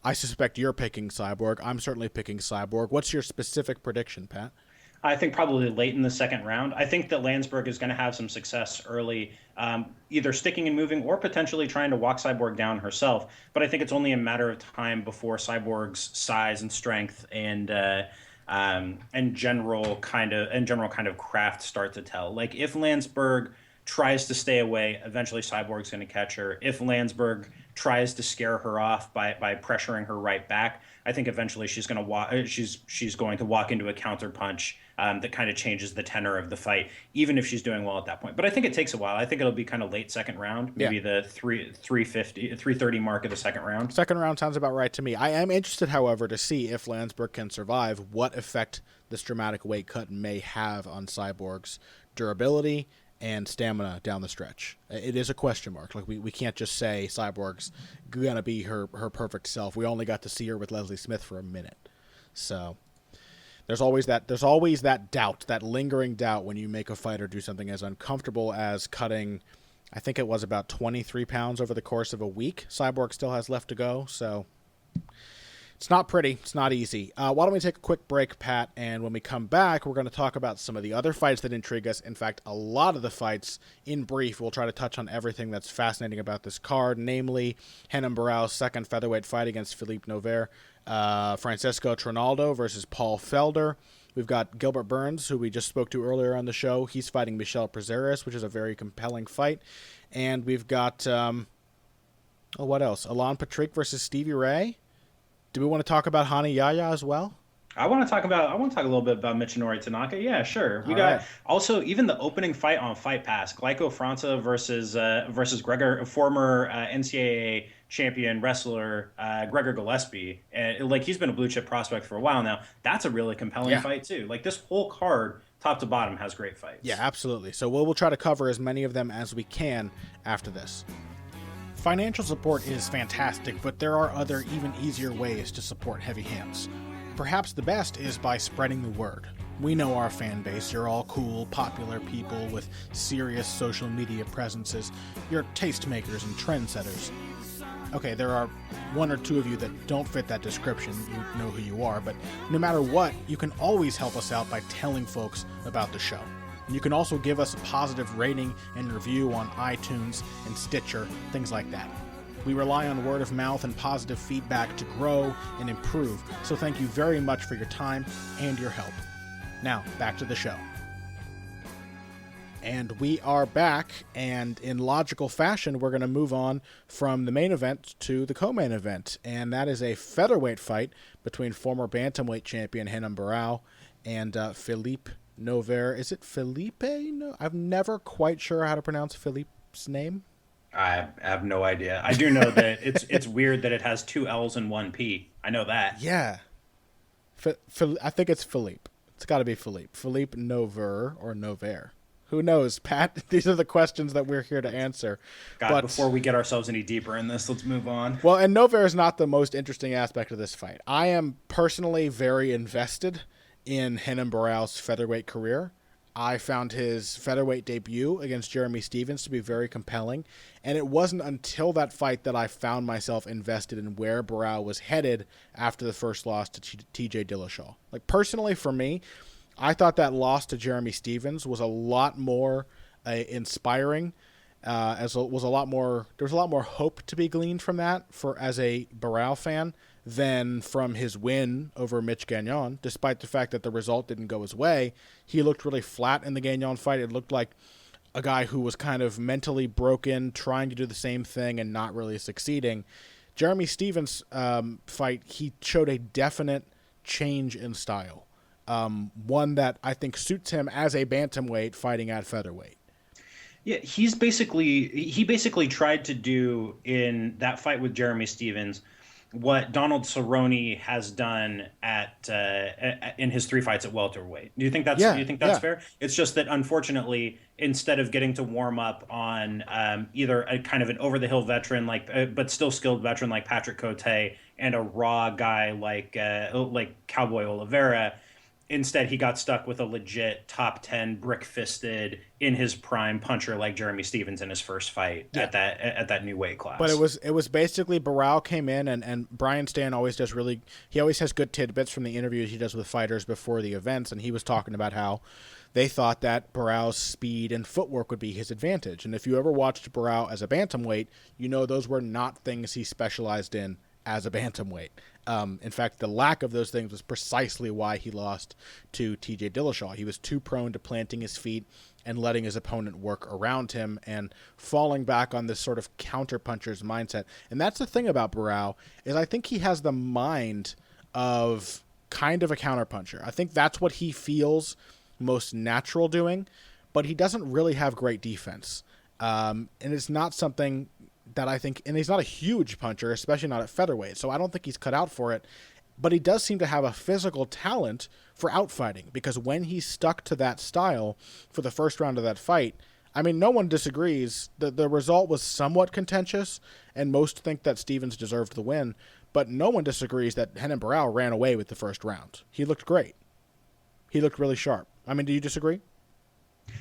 I suspect you're picking Cyborg. I'm certainly picking Cyborg. What's your specific prediction, Pat? I think probably late in the second round. I think that Lansberg is going to have some success early, either sticking and moving or potentially trying to walk Cyborg down herself. But I think it's only a matter of time before Cyborg's size and strength and general kind of craft start to tell. Like if Lansberg tries to stay away, eventually Cyborg's going to catch her. If Lansberg tries to scare her off by pressuring her right back, I think eventually she's going to walk into a counter punch that kind of changes the tenor of the fight, even if she's doing well at that point. But I think it takes a while. I think it'll be kind of late second round, maybe the 330 mark of the second round. Second round sounds about right to me. I am interested, however, to see if Lansberg can survive, what effect this dramatic weight cut may have on Cyborg's durability and stamina down the stretch. It is a question mark. Like we can't just say Cyborg's going to be her perfect self. We only got to see her with Leslie Smith for a minute. So there's always that doubt, that lingering doubt when you make a fighter do something as uncomfortable as cutting, I think it was about 23 pounds over the course of a week. Cyborg still has left to go, so it's not pretty. It's not easy. Why don't we take a quick break, Pat, and when we come back, we're going to talk about some of the other fights that intrigue us. In fact, a lot of the fights, in brief, we'll try to touch on everything that's fascinating about this card, namely Renan Barão's second featherweight fight against Philippe Nover, Francisco Trinaldo versus Paul Felder. We've got Gilbert Burns, who we just spoke to earlier on the show. He's fighting Michel Prazeres, which is a very compelling fight. And we've got, what else? Alain Patrick versus Stevie Ray. Do we want to talk about Hani Yahya as well? I want to talk a little bit about Michinori Tanaka. Yeah, sure. We got also even the opening fight on Fight Pass, Glyco França versus Gregor, former NCAA champion wrestler Gregor Gillespie. And like he's been a blue chip prospect for a while now. That's a really compelling fight too. Like this whole card, top to bottom, has great fights. Yeah, absolutely. So we'll try to cover as many of them as we can after this. Financial support is fantastic, but there are other, even easier ways to support Heavy Hands. Perhaps the best is by spreading the word. We know our fan base. You're all cool, popular people with serious social media presences. You're tastemakers and trendsetters. Okay, there are one or two of you that don't fit that description. You know who you are, but no matter what, you can always help us out by telling folks about the show. You can also give us a positive rating and review on iTunes and Stitcher, things like that. We rely on word of mouth and positive feedback to grow and improve, so thank you very much for your time and your help. Now, back to the show. And we are back, and in logical fashion, we're going to move on from the main event to the co-main event, and that is a featherweight fight between former bantamweight champion Renan Barão and Philippe Nover. Is it Felipe? No, I'm never quite sure how to pronounce Philippe's name. I have no idea. I do know that it's weird that it has two L's and one P. I know that. Yeah. I think it's Philippe. It's got to be Philippe. Philippe Nover or Nover. Who knows, Pat? These are the questions that we're here to answer. God, before we get ourselves any deeper in this, let's move on. Well, and Nover is not the most interesting aspect of this fight. I am personally very invested in Renan Barão's featherweight career. I found his featherweight debut against Jeremy Stephens to be very compelling, and it wasn't until that fight that I found myself invested in where Barão was headed after the first loss to TJ Dillashaw. Like, personally, for me, I thought that loss to Jeremy Stephens was a lot more inspiring. There was a lot more hope to be gleaned from that as a Barão fan than from his win over Mitch Gagnon. Despite the fact that the result didn't go his way, he looked really flat in the Gagnon fight. It looked like a guy who was kind of mentally broken, trying to do the same thing and not really succeeding. Jeremy Stephens' fight, he showed a definite change in style, one that I think suits him as a bantamweight fighting at featherweight. Yeah, he basically tried to do in that fight with Jeremy Stephens what Donald Cerrone has done in his 3 fights at welterweight. Do you think that's fair? It's just that unfortunately, instead of getting to warm up on either a kind of an over the hill veteran but still skilled veteran like Patrick Cote and a raw guy like Cowboy Oliveira, instead he got stuck with a legit top 10 brick-fisted in his prime puncher like Jeremy Stephens in his first fight at that new weight class. But it was basically Barão came in and Brian Stan always has good tidbits from the interviews he does with fighters before the events, and he was talking about how they thought that Barão's speed and footwork would be his advantage. And if you ever watched Barão as a bantamweight, you know those were not things he specialized in as a bantamweight. In fact, the lack of those things was precisely why he lost to TJ Dillashaw. He was too prone to planting his feet and letting his opponent work around him and falling back on this sort of counterpuncher's mindset. And that's the thing about Barão, is I think he has the mind of kind of a counterpuncher. I think that's what he feels most natural doing, but he doesn't really have great defense. And it's not something that I think, and he's not a huge puncher, especially not at featherweight, so I don't think he's cut out for it, but he does seem to have a physical talent for outfighting, because when he stuck to that style for the first round of that fight, I mean, no one disagrees. The result was somewhat contentious, and most think that Stevens deserved the win, but no one disagrees that Renan Barão ran away with the first round. He looked great. He looked really sharp. I mean, do you disagree?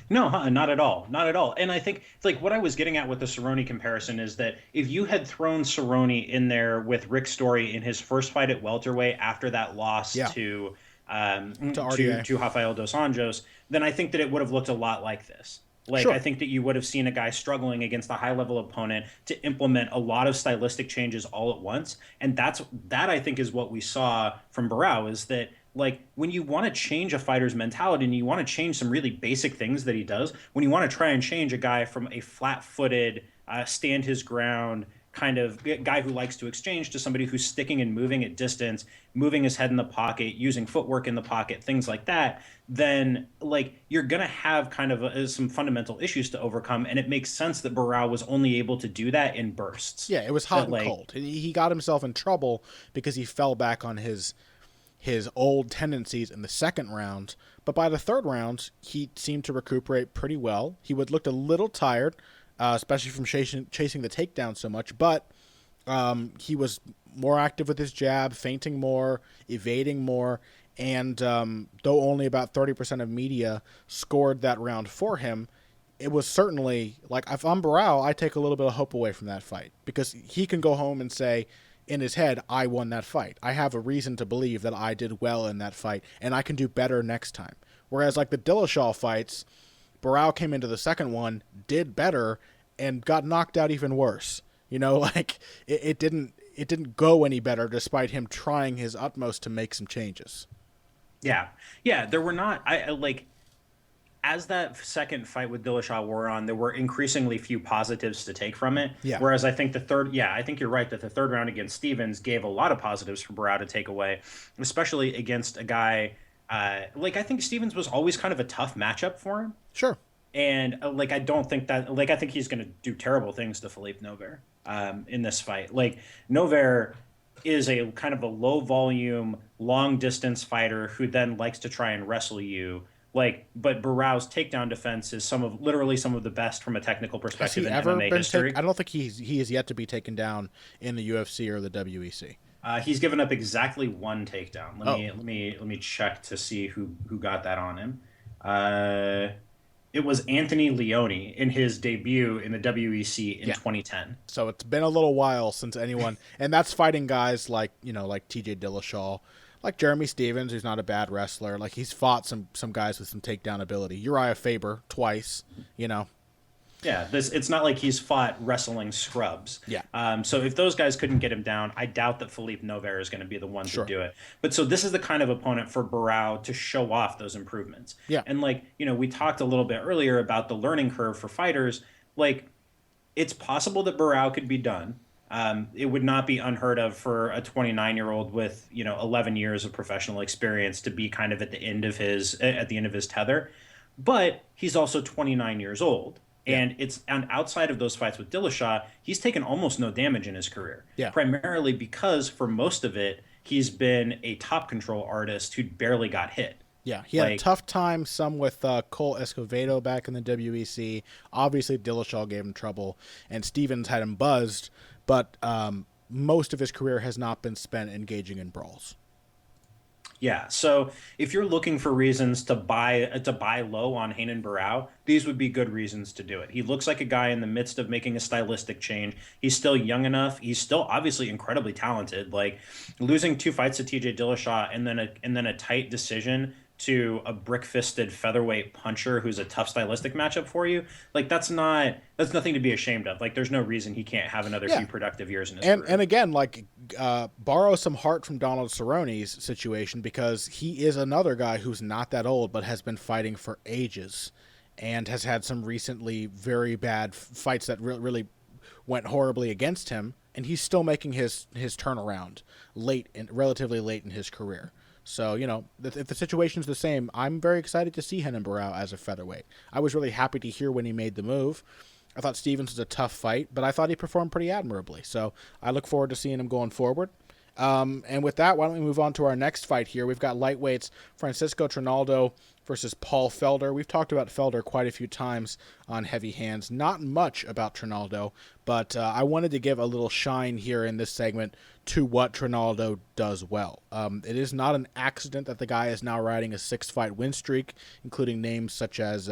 No, not at all. Not at all. And I think like what I was getting at with the Cerrone comparison is that if you had thrown Cerrone in there with Rick Story in his first fight at welterweight after that loss to to Rafael dos Anjos, then I think that it would have looked a lot like this. Like, sure. I think that you would have seen a guy struggling against a high-level opponent to implement a lot of stylistic changes all at once. And that I think is what we saw from Barão, is that, like, when you want to change a fighter's mentality and you want to change some really basic things that he does, when you want to try and change a guy from a flat-footed, stand his ground kind of guy who likes to exchange to somebody who's sticking and moving at distance, moving his head in the pocket, using footwork in the pocket, things like that, then like you're going to have kind of some fundamental issues to overcome. And it makes sense that Barão was only able to do that in bursts. Yeah, it was hot and cold. He got himself in trouble because he fell back on his old tendencies in the second round. But by the third round, he seemed to recuperate pretty well. He looked a little tired, especially from chasing the takedown so much. But he was more active with his jab, feinting more, evading more. And though only about 30% of media scored that round for him, it was certainly, like, if I'm Barão, I take a little bit of hope away from that fight. Because he can go home and say, in his head, I won that fight. I have a reason to believe that I did well in that fight, and I can do better next time. Whereas, like, the Dillashaw fights, Barão came into the second one, did better, and got knocked out even worse. You know, like, it didn't go any better despite him trying his utmost to make some changes. Yeah, there were not, as that second fight with Dillashaw wore on, there were increasingly few positives to take from it. Yeah. Whereas I think I think you're right that the third round against Stevens gave a lot of positives for Barão to take away, especially against a guy, I think Stevens was always kind of a tough matchup for him. Sure. And I don't think that, I think he's going to do terrible things to Philippe Nover in this fight. Like, Nover is a kind of a low volume, long distance fighter who then likes to try and wrestle you. But Barão's takedown defense is literally some of the best from a technical perspective in MMA history. I don't think he is yet to be taken down in the UFC or the WEC. He's given up exactly one takedown. Let me check to see who got that on him. It was Anthony Leone in his debut in the WEC in 2010. So it's been a little while since anyone, and that's fighting guys like TJ Dillashaw, like Jeremy Stevens, who's not a bad wrestler. Like, he's fought some guys with some takedown ability. Uriah Faber twice, Yeah, it's not like he's fought wrestling scrubs. Yeah. So if those guys couldn't get him down, I doubt that Philippe Nover is going to be the one to do it. But so this is the kind of opponent for Barão to show off those improvements. Yeah. And we talked a little bit earlier about the learning curve for fighters. Like, it's possible that Barão could be done. It would not be unheard of for a 29-year-old with 11 years of professional experience to be kind of at the end of his tether. But he's also 29 years old. And outside of those fights with Dillashaw, he's taken almost no damage in his career. Yeah. Primarily because for most of it, he's been a top control artist who barely got hit. Yeah, he had a tough time, some with Cole Escovedo back in the WEC. Obviously, Dillashaw gave him trouble, and Stevens had him buzzed, but most of his career has not been spent engaging in brawls. Yeah, so if you're looking for reasons to buy low on Renan Barão, these would be good reasons to do it. He looks like a guy in the midst of making a stylistic change. He's still young enough. He's still obviously incredibly talented. Like, losing 2 fights to TJ Dillashaw and then a tight decision to a brick-fisted featherweight puncher who's a tough stylistic matchup for you, like, that's nothing to be ashamed of. Like, there's no reason he can't have another few productive years in his career. And again, borrow some heart from Donald Cerrone's situation, because he is another guy who's not that old but has been fighting for ages and has had some recently very bad fights that really went horribly against him, and he's still making his turnaround relatively late in his career. So, if the situation's the same, I'm very excited to see Renan Barão as a featherweight. I was really happy to hear when he made the move. I thought Stevens was a tough fight, but I thought he performed pretty admirably. So I look forward to seeing him going forward. And with that, why don't we move on to our next fight here? We've got lightweights Francisco Trinaldo versus Paul Felder. We've talked about Felder quite a few times on Heavy Hands. Not much about Trinaldo, but I wanted to give a little shine here in this segment to what Trinaldo does well. It is not an accident that the guy is now riding a 6-fight win streak, including names such as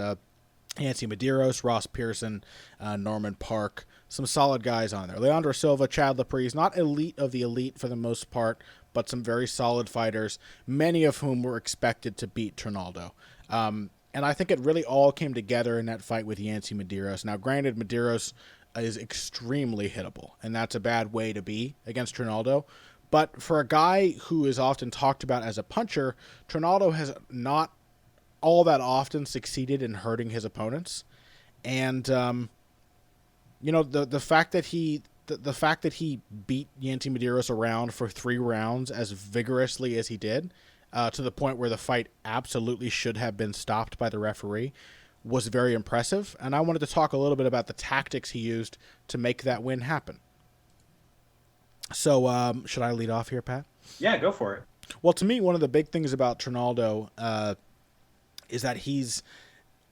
Yancy Medeiros, Ross Pearson, Norman Park, some solid guys on there. Leandro Silva, Chad Laprise, not elite of the elite for the most part, but some very solid fighters, many of whom were expected to beat Trinaldo. And I think it really all came together in that fight with Yancy Medeiros. Now, granted, Medeiros is extremely hittable, and that's a bad way to be against Trinaldo. But for a guy who is often talked about as a puncher, Trinaldo has not all that often succeeded in hurting his opponents. And, the fact that he beat Yancy Medeiros around for 3 rounds as vigorously as he did, to the point where the fight absolutely should have been stopped by the referee, was very impressive. And I wanted to talk a little bit about the tactics he used to make that win happen. So, should I lead off here, Pat? Yeah, go for it. Well, to me, one of the big things about Trinaldo is that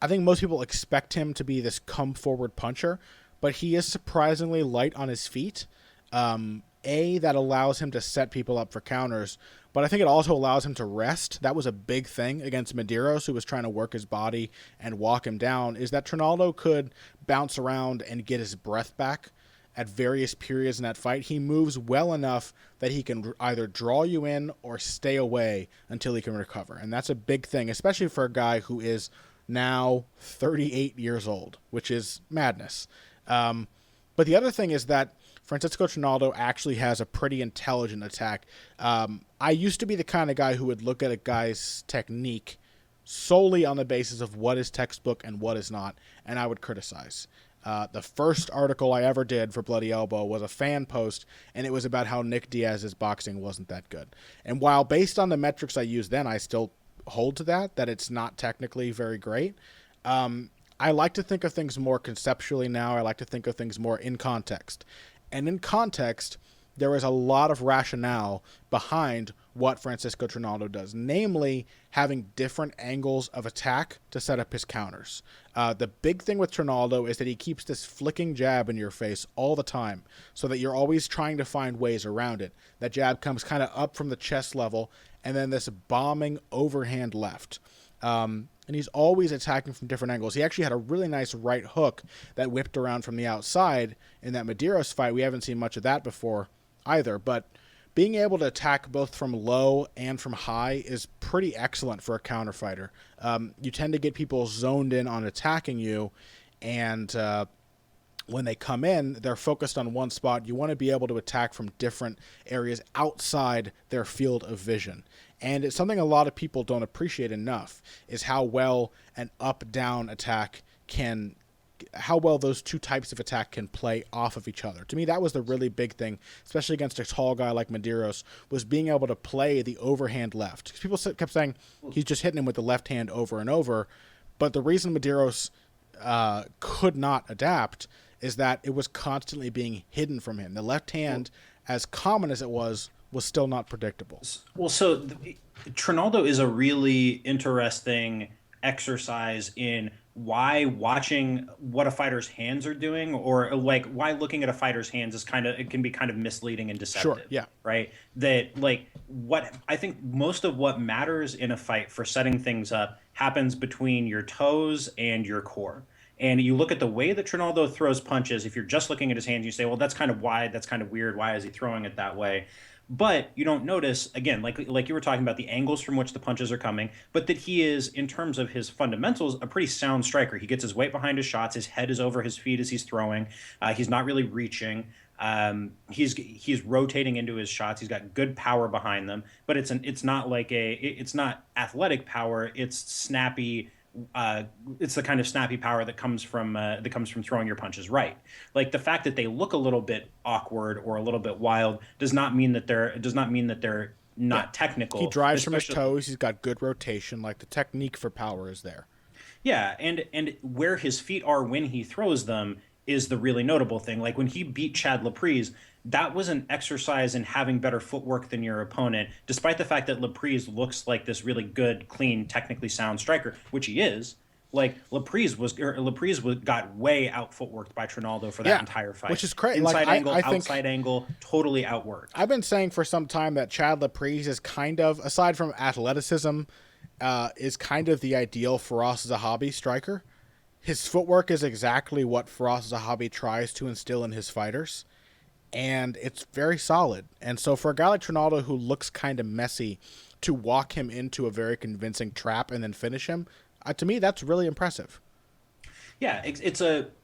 I think most people expect him to be this come-forward puncher, but he is surprisingly light on his feet. That allows him to set people up for counters, but I think it also allows him to rest. That was a big thing against Medeiros, who was trying to work his body and walk him down, is that Trinaldo could bounce around and get his breath back at various periods in that fight. He moves well enough that he can either draw you in or stay away until he can recover. And that's a big thing, especially for a guy who is now 38 years old, which is madness. But the other thing is that Francisco Trinaldo actually has a pretty intelligent attack. I used to be the kind of guy who would look at a guy's technique solely on the basis of what is textbook and what is not, and I would criticize. The first article I ever did for Bloody Elbow was a fan post, and it was about how Nick Diaz's boxing wasn't that good. And while based on the metrics I used then, I still hold to that it's not technically very great. I like to think of things more conceptually now. I like to think of things more in context. And in context, there is a lot of rationale behind what Francisco Trinaldo does, namely having different angles of attack to set up his counters. The big thing with Trinaldo is that he keeps this flicking jab in your face all the time, so that you're always trying to find ways around it. That jab comes kind of up from the chest level, and then this bombing overhand left. And he's always attacking from different angles. He actually had a really nice right hook that whipped around from the outside in that Medeiros fight. We haven't seen much of that before either, but being able to attack both from low and from high is pretty excellent for a counter fighter. You tend to get people zoned in on attacking you, and when they come in, they're focused on one spot. You want to be able to attack from different areas outside their field of vision. And it's something a lot of people don't appreciate enough, is how well an up-down attack how well those two types of attack can play off of each other. To me, that was the really big thing, especially against a tall guy like Medeiros, was being able to play the overhand left. People kept saying he's just hitting him with the left hand over and over, but the reason Medeiros could not adapt is that it was constantly being hidden from him. The left hand, as common as it was still not predictable. Well, so Trinaldo is a really interesting exercise in why watching what a fighter's hands are doing, or like why looking at a fighter's hands is it can be kind of misleading and deceptive. Sure, yeah. Right? That what I think most of what matters in a fight for setting things up happens between your toes and your core. And you look at the way that Trinaldo throws punches, if you're just looking at his hands, you say, well, that's kind of wide, that's kind of weird, why is he throwing it that way? But you don't notice, again, like you were talking about, the angles from which the punches are coming, but that he is, in terms of his fundamentals, a pretty sound striker. He gets his weight behind his shots. His head is over his feet as he's throwing. He's not really reaching. He's rotating into his shots. He's got good power behind them, but it's not athletic power. It's snappy. It's the kind of snappy power that comes from throwing your punches right. Like, the fact that they look a little bit awkward or a little bit wild does not mean that they're not technical. He drives from his toes. He's got good rotation. Like, the technique for power is there. Yeah, and where his feet are when he throws them is the really notable thing. Like when he beat Chad Laprise, that was an exercise in having better footwork than your opponent, despite the fact that Laprise looks like this really good, clean, technically sound striker, which he is. Like Laprise got way out footworked by Trinaldo for that entire fight, which is crazy. Inside like, angle, I think, outside angle, totally outworked. I've been saying for some time that Chad Laprise is kind of, aside from athleticism, is kind of the ideal Firas Zahabi striker. His footwork is exactly what Firas Zahabi tries to instill in his fighters, and it's very solid. And so for a guy like Trinaldo who looks kind of messy, to walk him into a very convincing trap and then finish him, to me, that's really impressive. Yeah,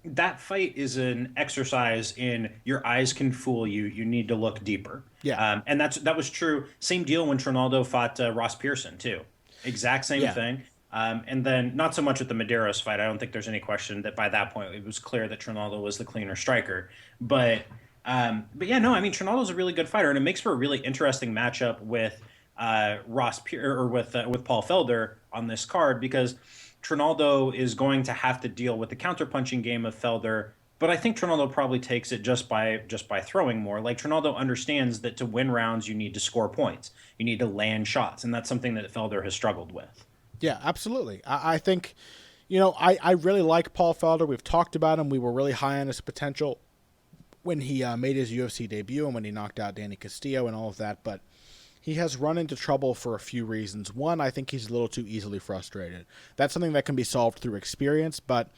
that fight is an exercise in your eyes can fool you. You need to look deeper. Yeah, and that was true. Same deal when Trinaldo fought Ross Pearson too. Exact same thing. And then not so much with the Medeiros fight. I don't think there's any question that by that point it was clear that Trinaldo was the cleaner striker. But yeah, no, I mean Trinaldo's a really good fighter, and it makes for a really interesting matchup with with Paul Felder on this card, because Trinaldo is going to have to deal with the counterpunching game of Felder, but I think Trinaldo probably takes it just by throwing more. Like Trinaldo understands that to win rounds you need to score points, you need to land shots, and that's something that Felder has struggled with. Yeah, absolutely. I think, I really like Paul Felder. We've talked about him. We were really high on his potential when he made his UFC debut and when he knocked out Danny Castillo and all of that, but he has run into trouble for a few reasons. One, I think he's a little too easily frustrated. That's something that can be solved through experience, but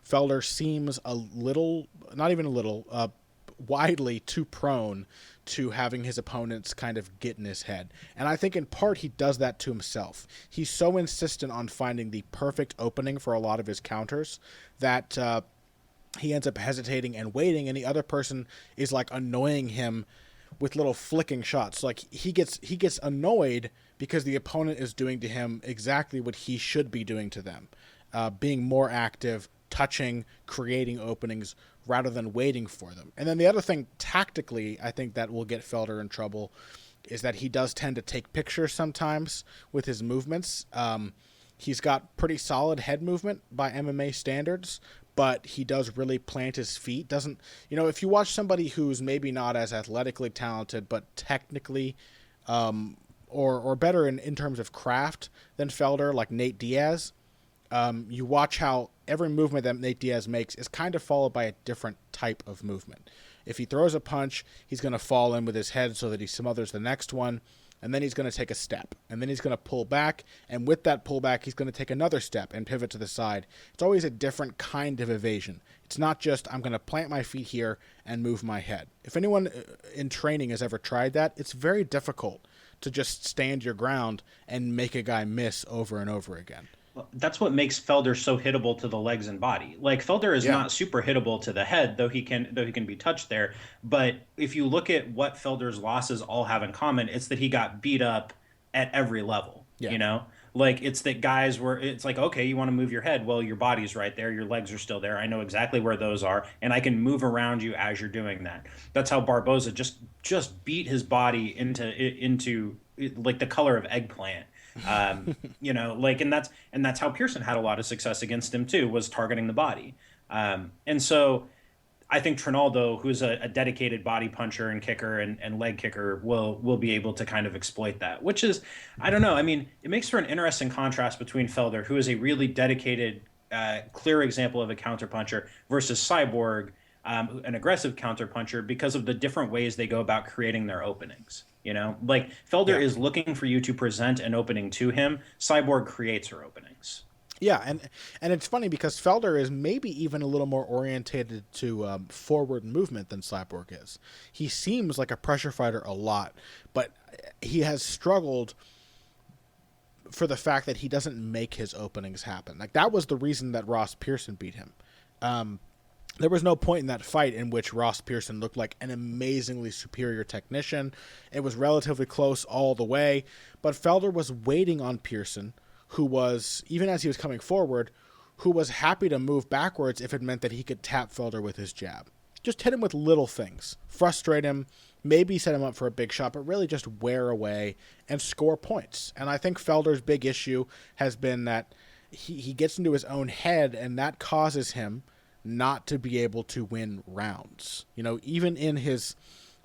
Felder seems a little, not even a little, widely too prone to having his opponents kind of get in his head. And I think in part he does that to himself. He's so insistent on finding the perfect opening for a lot of his counters that he ends up hesitating and waiting, and the other person is like annoying him with little flicking shots. Like he gets annoyed because the opponent is doing to him exactly what he should be doing to them, being more active, touching, creating openings rather than waiting for them. And then the other thing tactically I think that will get Felder in trouble is that he does tend to take pictures sometimes with his movements. He's got pretty solid head movement by MMA standards, but he does really plant his feet. Doesn't, if you watch somebody who's maybe not as athletically talented, but technically or better in terms of craft than Felder, like Nate Diaz, you watch how every movement that Nate Diaz makes is kind of followed by a different type of movement. If he throws a punch, he's going to fall in with his head so that he smothers the next one, and then he's going to take a step, and then he's going to pull back, and with that pullback, he's going to take another step and pivot to the side. It's always a different kind of evasion. It's not just, I'm going to plant my feet here and move my head. If anyone in training has ever tried that, it's very difficult to just stand your ground and make a guy miss over and over again. That's what makes Felder so hittable to the legs and body. Like Felder is not super hittable to the head, though he can be touched there. But if you look at what Felder's losses all have in common, it's that he got beat up at every level. Yeah. Like it's that guys were. It's like, okay, you want to move your head? Well, your body's right there. Your legs are still there. I know exactly where those are, and I can move around you as you're doing that. That's how Barboza just beat his body into like the color of eggplant. And that's how Pearson had a lot of success against him too, was targeting the body. And so I think Trinaldo, who's a dedicated body puncher and kicker and leg kicker, will be able to kind of exploit that, which is, I don't know. I mean, it makes for an interesting contrast between Felder, who is a really dedicated, clear example of a counterpuncher, versus Cyborg, an aggressive counterpuncher, because of the different ways they go about creating their openings. Like Felder is looking for you to present an opening to him. Cyborg creates her openings. Yeah, and it's funny because Felder is maybe even a little more orientated to forward movement than Cyborg is. He seems like a pressure fighter a lot, but he has struggled for the fact that he doesn't make his openings happen. Like that was the reason that Ross Pearson beat him. There was no point in that fight in which Ross Pearson looked like an amazingly superior technician. It was relatively close all the way, but Felder was waiting on Pearson, who was, even as he was coming forward, who was happy to move backwards if it meant that he could tap Felder with his jab. Just hit him with little things, frustrate him, maybe set him up for a big shot, but really just wear away and score points. And I think Felder's big issue has been that he gets into his own head, and that causes him not to be able to win rounds. You know, even in his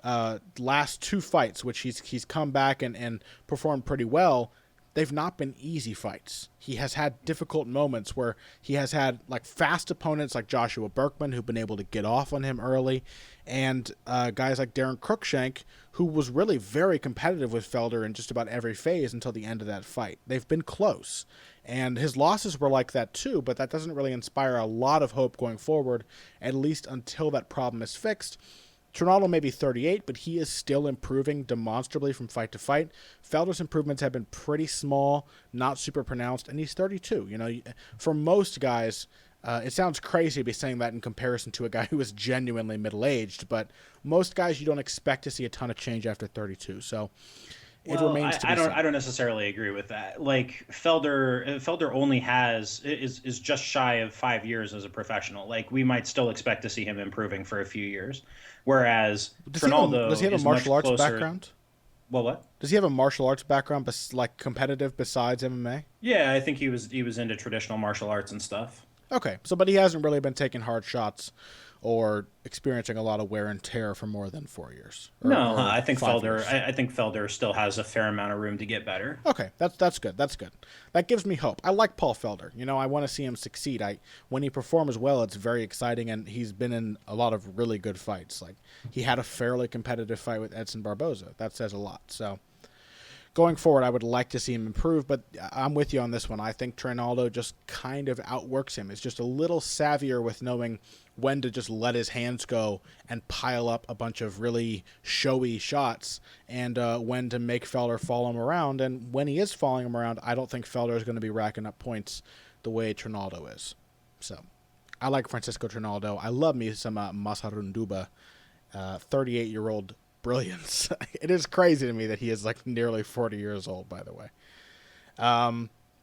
last 2 fights, which he's come back and performed pretty well, they've not been easy fights. He has had difficult moments where he has had like fast opponents like Joshua Berkman who've been able to get off on him early, and guys like Darren Cruikshank, who was really very competitive with Felder in just about every phase until the end of that fight. They've been close, and his losses were like that too, but that doesn't really inspire a lot of hope going forward, at least until that problem is fixed. Trinaldo may be 38, but he is still improving demonstrably from fight to fight. Felder's improvements have been pretty small, not super pronounced, and he's 32. You know, for most guys, it sounds crazy to be saying that in comparison to a guy who is genuinely middle-aged, but most guys you don't expect to see a ton of change after 32. So it remains to be seen. I don't necessarily agree with that. Like Felder only is just shy of 5 years as a professional. Like we might still expect to see him improving for a few years. Whereas Trinaldo does he have a martial arts background? Well, what? Does he have a martial arts background, like competitive besides MMA? Yeah, I think he was into traditional martial arts and stuff. Okay, but he hasn't really been taking hard shots or experiencing a lot of wear and tear for more than 4 years. I think Felder still has a fair amount of room to get better. Okay, that's good. That's good. That gives me hope. I like Paul Felder. You know, I want to see him succeed. When he performs well, it's very exciting, and he's been in a lot of really good fights. Like he had a fairly competitive fight with Edson Barboza. That says a lot. So going forward, I would like to see him improve, but I'm with you on this one. I think Trinaldo just kind of outworks him. It's just a little savvier with knowing when to just let his hands go and pile up a bunch of really showy shots, and when to make Felder follow him around. And when he is following him around, I don't think Felder is going to be racking up points the way Trinaldo is. So I like Francisco Trinaldo. I love me some Masarunduba, 38-year-old brilliance. It is crazy to me that he is like nearly 40 years old, by the way.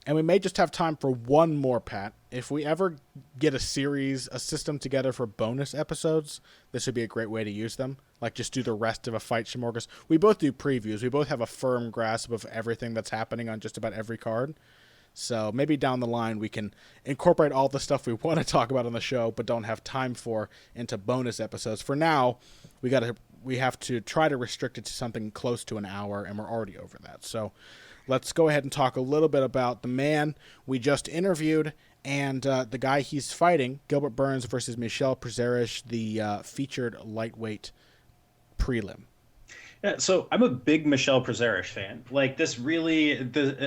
And we may just have time for one more, Pat. If we ever get a system together for bonus episodes, this would be a great way to use them. Like just do the rest of a fight Shimorgas. We both do previews. We both have a firm grasp of everything that's happening on just about every card. So maybe down the line we can incorporate all the stuff we want to talk about on the show but don't have time for into bonus episodes. For now, we have to try to restrict it to something close to an hour, and we're already over that. So let's go ahead and talk a little bit about the man we just interviewed and the guy he's fighting, Gilbert Burns versus Michel Prazeres, the featured lightweight prelim. Yeah, so I'm a big Michel Prazeres fan. Like this really,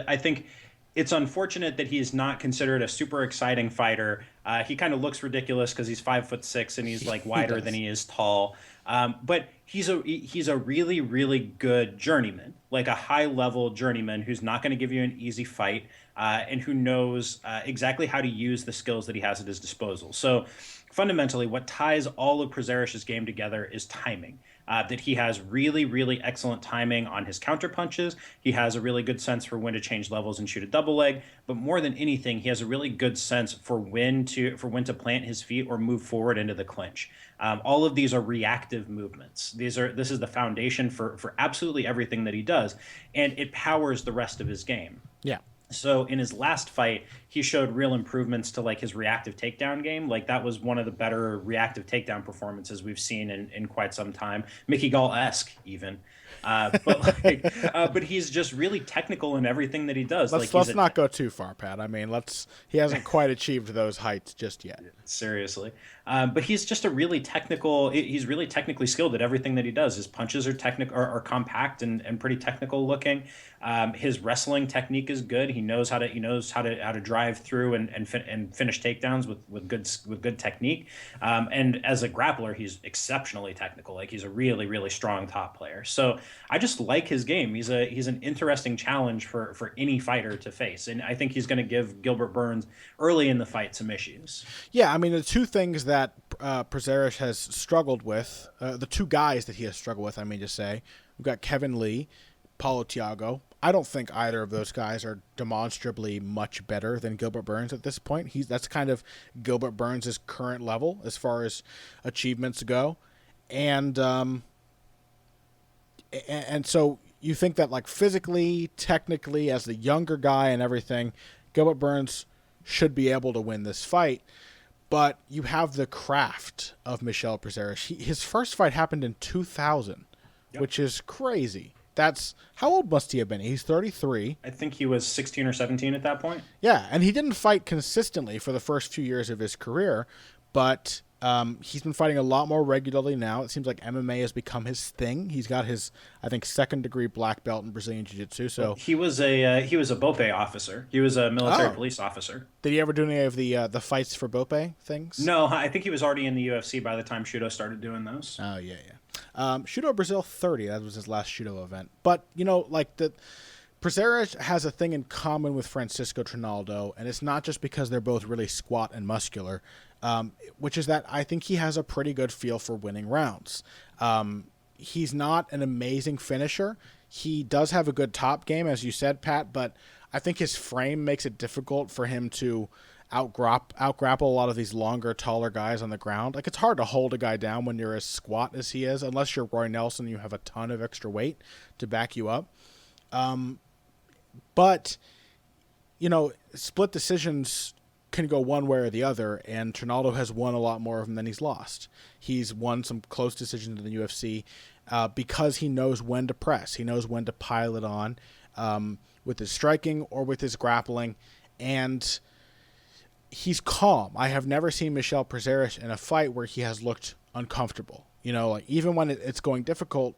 I think it's unfortunate that he's not considered a super exciting fighter. He kind of looks ridiculous because he's 5'6" and he's like wider than he is tall. But he's a really, really good journeyman, like a high-level journeyman who's not going to give you an easy fight and who knows exactly how to use the skills that he has at his disposal. So fundamentally, what ties all of Prazeres' game together is timing. That he has really, really excellent timing on his counter punches. He has a really good sense for when to change levels and shoot a double leg. But more than anything, he has a really good sense for when to plant his feet or move forward into the clinch. All of these are reactive movements. This is the foundation for absolutely everything that he does, and it powers the rest of his game. Yeah. So in his last fight, he showed real improvements to like his reactive takedown game. Like that was one of the better reactive takedown performances we've seen in quite some time. Mickey Gall-esque even. But he's just really technical in everything that he does. Let's not go too far, Pat. I mean, he hasn't quite achieved those heights just yet. Seriously. But he's just he's really technically skilled at everything that he does. His punches are compact and pretty technical looking. His wrestling technique is good. He knows how to drive through and finish takedowns with good technique. And as a grappler, he's exceptionally technical. Like he's a really, really strong top player. So I just like his game. He's an interesting challenge for any fighter to face. And I think he's going to give Gilbert Burns early in the fight some issues. Yeah, I mean, the two things that Prazeres has struggled with, the two guys that he has struggled with, I mean to say, we've got Kevin Lee, Paulo Thiago. I don't think either of those guys are demonstrably much better than Gilbert Burns at this point. That's kind of Gilbert Burns' current level as far as achievements go. And so you think that like physically, technically, as the younger guy and everything, Gilbert Burns should be able to win this fight. but you have the craft of Michel Prazeres. His first fight happened in 2000, which is crazy. That's how old must he have been? He's 33. I think he was 16 or 17 at that point. Yeah, and he didn't fight consistently for the first few years of his career, but he's been fighting a lot more regularly now. It seems like MMA has become his thing. He's got his, I think, second-degree black belt in Brazilian Jiu-Jitsu. So he was a Bope officer. He was a military police officer. Did he ever do any of the fights for Bope things? No, I think he was already in the UFC by the time Shudo started doing those. Oh yeah. Shudo Brazil 30. That was his last Shudo event. But Prazeres has a thing in common with Francisco Trinaldo, and it's not just because they're both really squat and muscular, which is that I think he has a pretty good feel for winning rounds. He's not an amazing finisher. He does have a good top game, as you said, Pat, but I think his frame makes it difficult for him to out-grapple a lot of these longer, taller guys on the ground. Like, it's hard to hold a guy down when you're as squat as he is, unless you're Roy Nelson and you have a ton of extra weight to back you up. But, split decisions can go one way or the other, and Trinaldo has won a lot more of them than he's lost. He's won some close decisions in the UFC because he knows when to press. He knows when to pile it on with his striking or with his grappling, and he's calm. I have never seen Michel Prazeres in a fight where he has looked uncomfortable. Even when it's going difficult,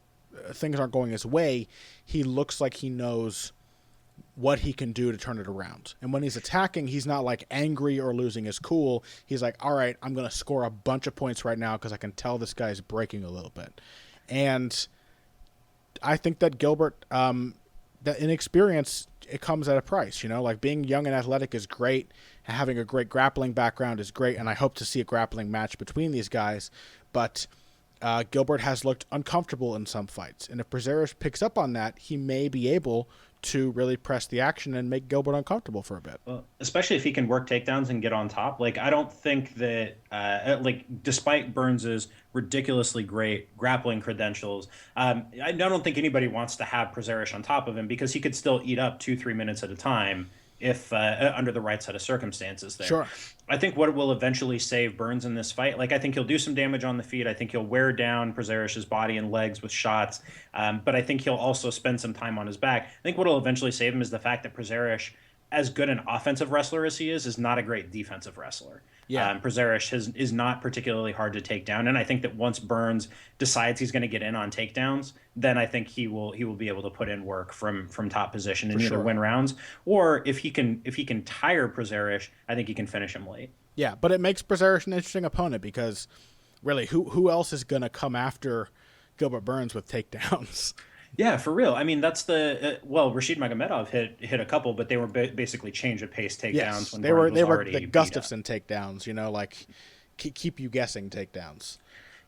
things aren't going his way, he looks like he knows what he can do to turn it around. And when he's attacking, he's not like angry or losing his cool. He's like, all right, I'm going to score a bunch of points right now because I can tell this guy's breaking a little bit. And I think that Gilbert, that inexperience, it comes at a price. Like being young and athletic is great, and having a great grappling background is great, and I hope to see a grappling match between these guys. But Gilbert has looked uncomfortable in some fights, and if Prazeres picks up on that, he may be able to really press the action and make Gilbert uncomfortable for a bit. Well, especially if he can work takedowns and get on top. Like, I don't think that, despite Burns's ridiculously great grappling credentials, I don't think anybody wants to have Prazeres on top of him because he could still eat up 2-3 minutes at a time if under the right set of circumstances there. Sure. I think what will eventually save Burns in this fight, I think he'll do some damage on the feet. I think he'll wear down Prazeres' body and legs with shots, but I think he'll also spend some time on his back. I think what will eventually save him is the fact that Prazeres, as good an offensive wrestler as he is not a great defensive wrestler. Yeah. Prazeres is not particularly hard to take down, and I think that once Burns decides he's going to get in on takedowns, then I think he will be able to put in work from top position and either win rounds, or if he can tire Prazeres, I think he can finish him late. Yeah, but it makes Prazeres an interesting opponent because really, who else is going to come after Gilbert Burns with takedowns? Yeah, for real. I mean, that's Rashid Magomedov hit a couple, but they were basically change of pace takedowns. Yes, when they were already the Gustafsson takedowns, keep you guessing takedowns.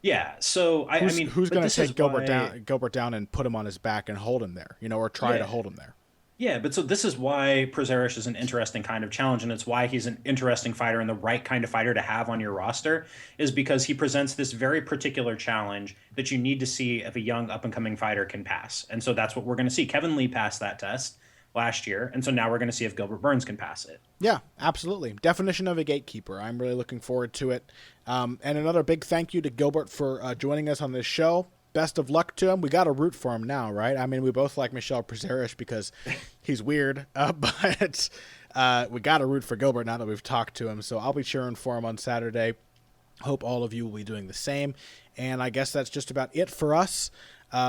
Yeah, so who's going to take Gilbert down and put him on his back and hold him there, or try to hold him there? Yeah, but so this is why Prazeres is an interesting kind of challenge, and it's why he's an interesting fighter and the right kind of fighter to have on your roster, is because he presents this very particular challenge that you need to see if a young up-and-coming fighter can pass. And so that's what we're going to see. Kevin Lee passed that test last year, and so now we're going to see if Gilbert Burns can pass it. Yeah, absolutely. Definition of a gatekeeper. I'm really looking forward to it. And another big thank you to Gilbert for joining us on this show. Best of luck to him. We got to root for him now, right? I mean, we both like Michel Prazeres because he's weird, but we got to root for Gilbert now that we've talked to him. So I'll be cheering for him on Saturday. Hope all of you will be doing the same. And I guess that's just about it for us.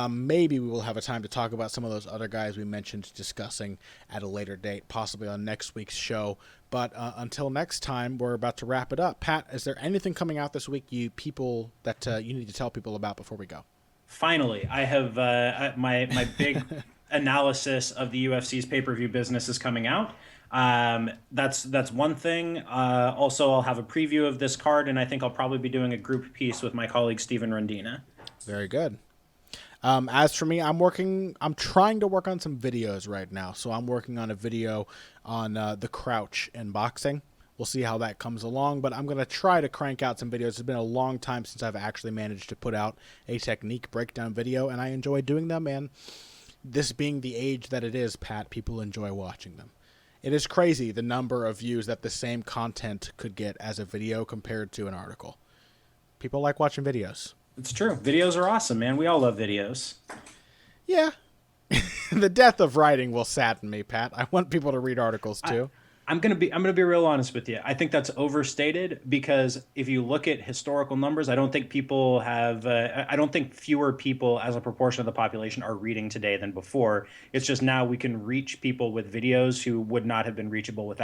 Maybe we will have a time to talk about some of those other guys we mentioned discussing at a later date, possibly on next week's show. But until next time, we're about to wrap it up. Pat, is there anything coming out this week you need to tell people about before we go? Finally, I have my big analysis of the UFC's pay-per-view business is coming out. That's one thing. Also, I'll have a preview of this card, and I think I'll probably be doing a group piece with my colleague Steven Rondina. Very good. As for me, I'm trying to work on some videos right now. So I'm working on a video on the crouch in boxing. We'll see how that comes along, but I'm going to try to crank out some videos. It's been a long time since I've actually managed to put out a technique breakdown video, and I enjoy doing them, and this being the age that it is, Pat, people enjoy watching them. It is crazy the number of views that the same content could get as a video compared to an article. People like watching videos. It's true. Videos are awesome, man. We all love videos. Yeah. The death of writing will sadden me, Pat. I want people to read articles too. I'm gonna be real honest with you. I think that's overstated because if you look at historical numbers, I don't think people have. I don't think fewer people as a proportion of the population are reading today than before. It's just now we can reach people with videos who would not have been reachable with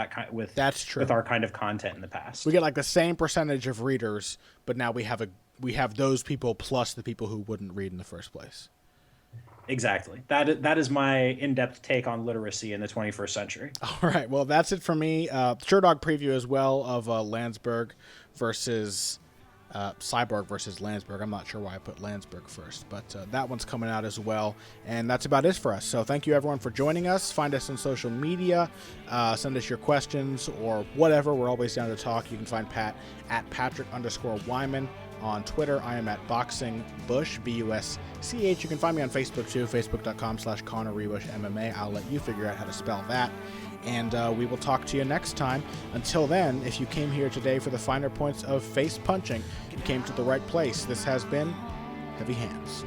That's true. with our kind of content in the past. We get like the same percentage of readers, but now we have those people plus the people who wouldn't read in the first place. Exactly. That is my in-depth take on literacy in the 21st century. All right. Well, that's it for me. Sherdog preview as well of Lansberg versus Cyborg versus Lansberg. I'm not sure why I put Lansberg first, but that one's coming out as well. And that's about it for us. So thank you, everyone, for joining us. Find us on social media. Send us your questions or whatever. We're always down to talk. You can find Pat at Patrick_Wyman. On Twitter, I am at BoxingBush, B-U-S-C-H. You can find me on Facebook, too, facebook.com/Conor Ruebusch MMA. I'll let you figure out how to spell that. And we will talk to you next time. Until then, if you came here today for the finer points of face punching, you came to the right place. This has been Heavy Hands.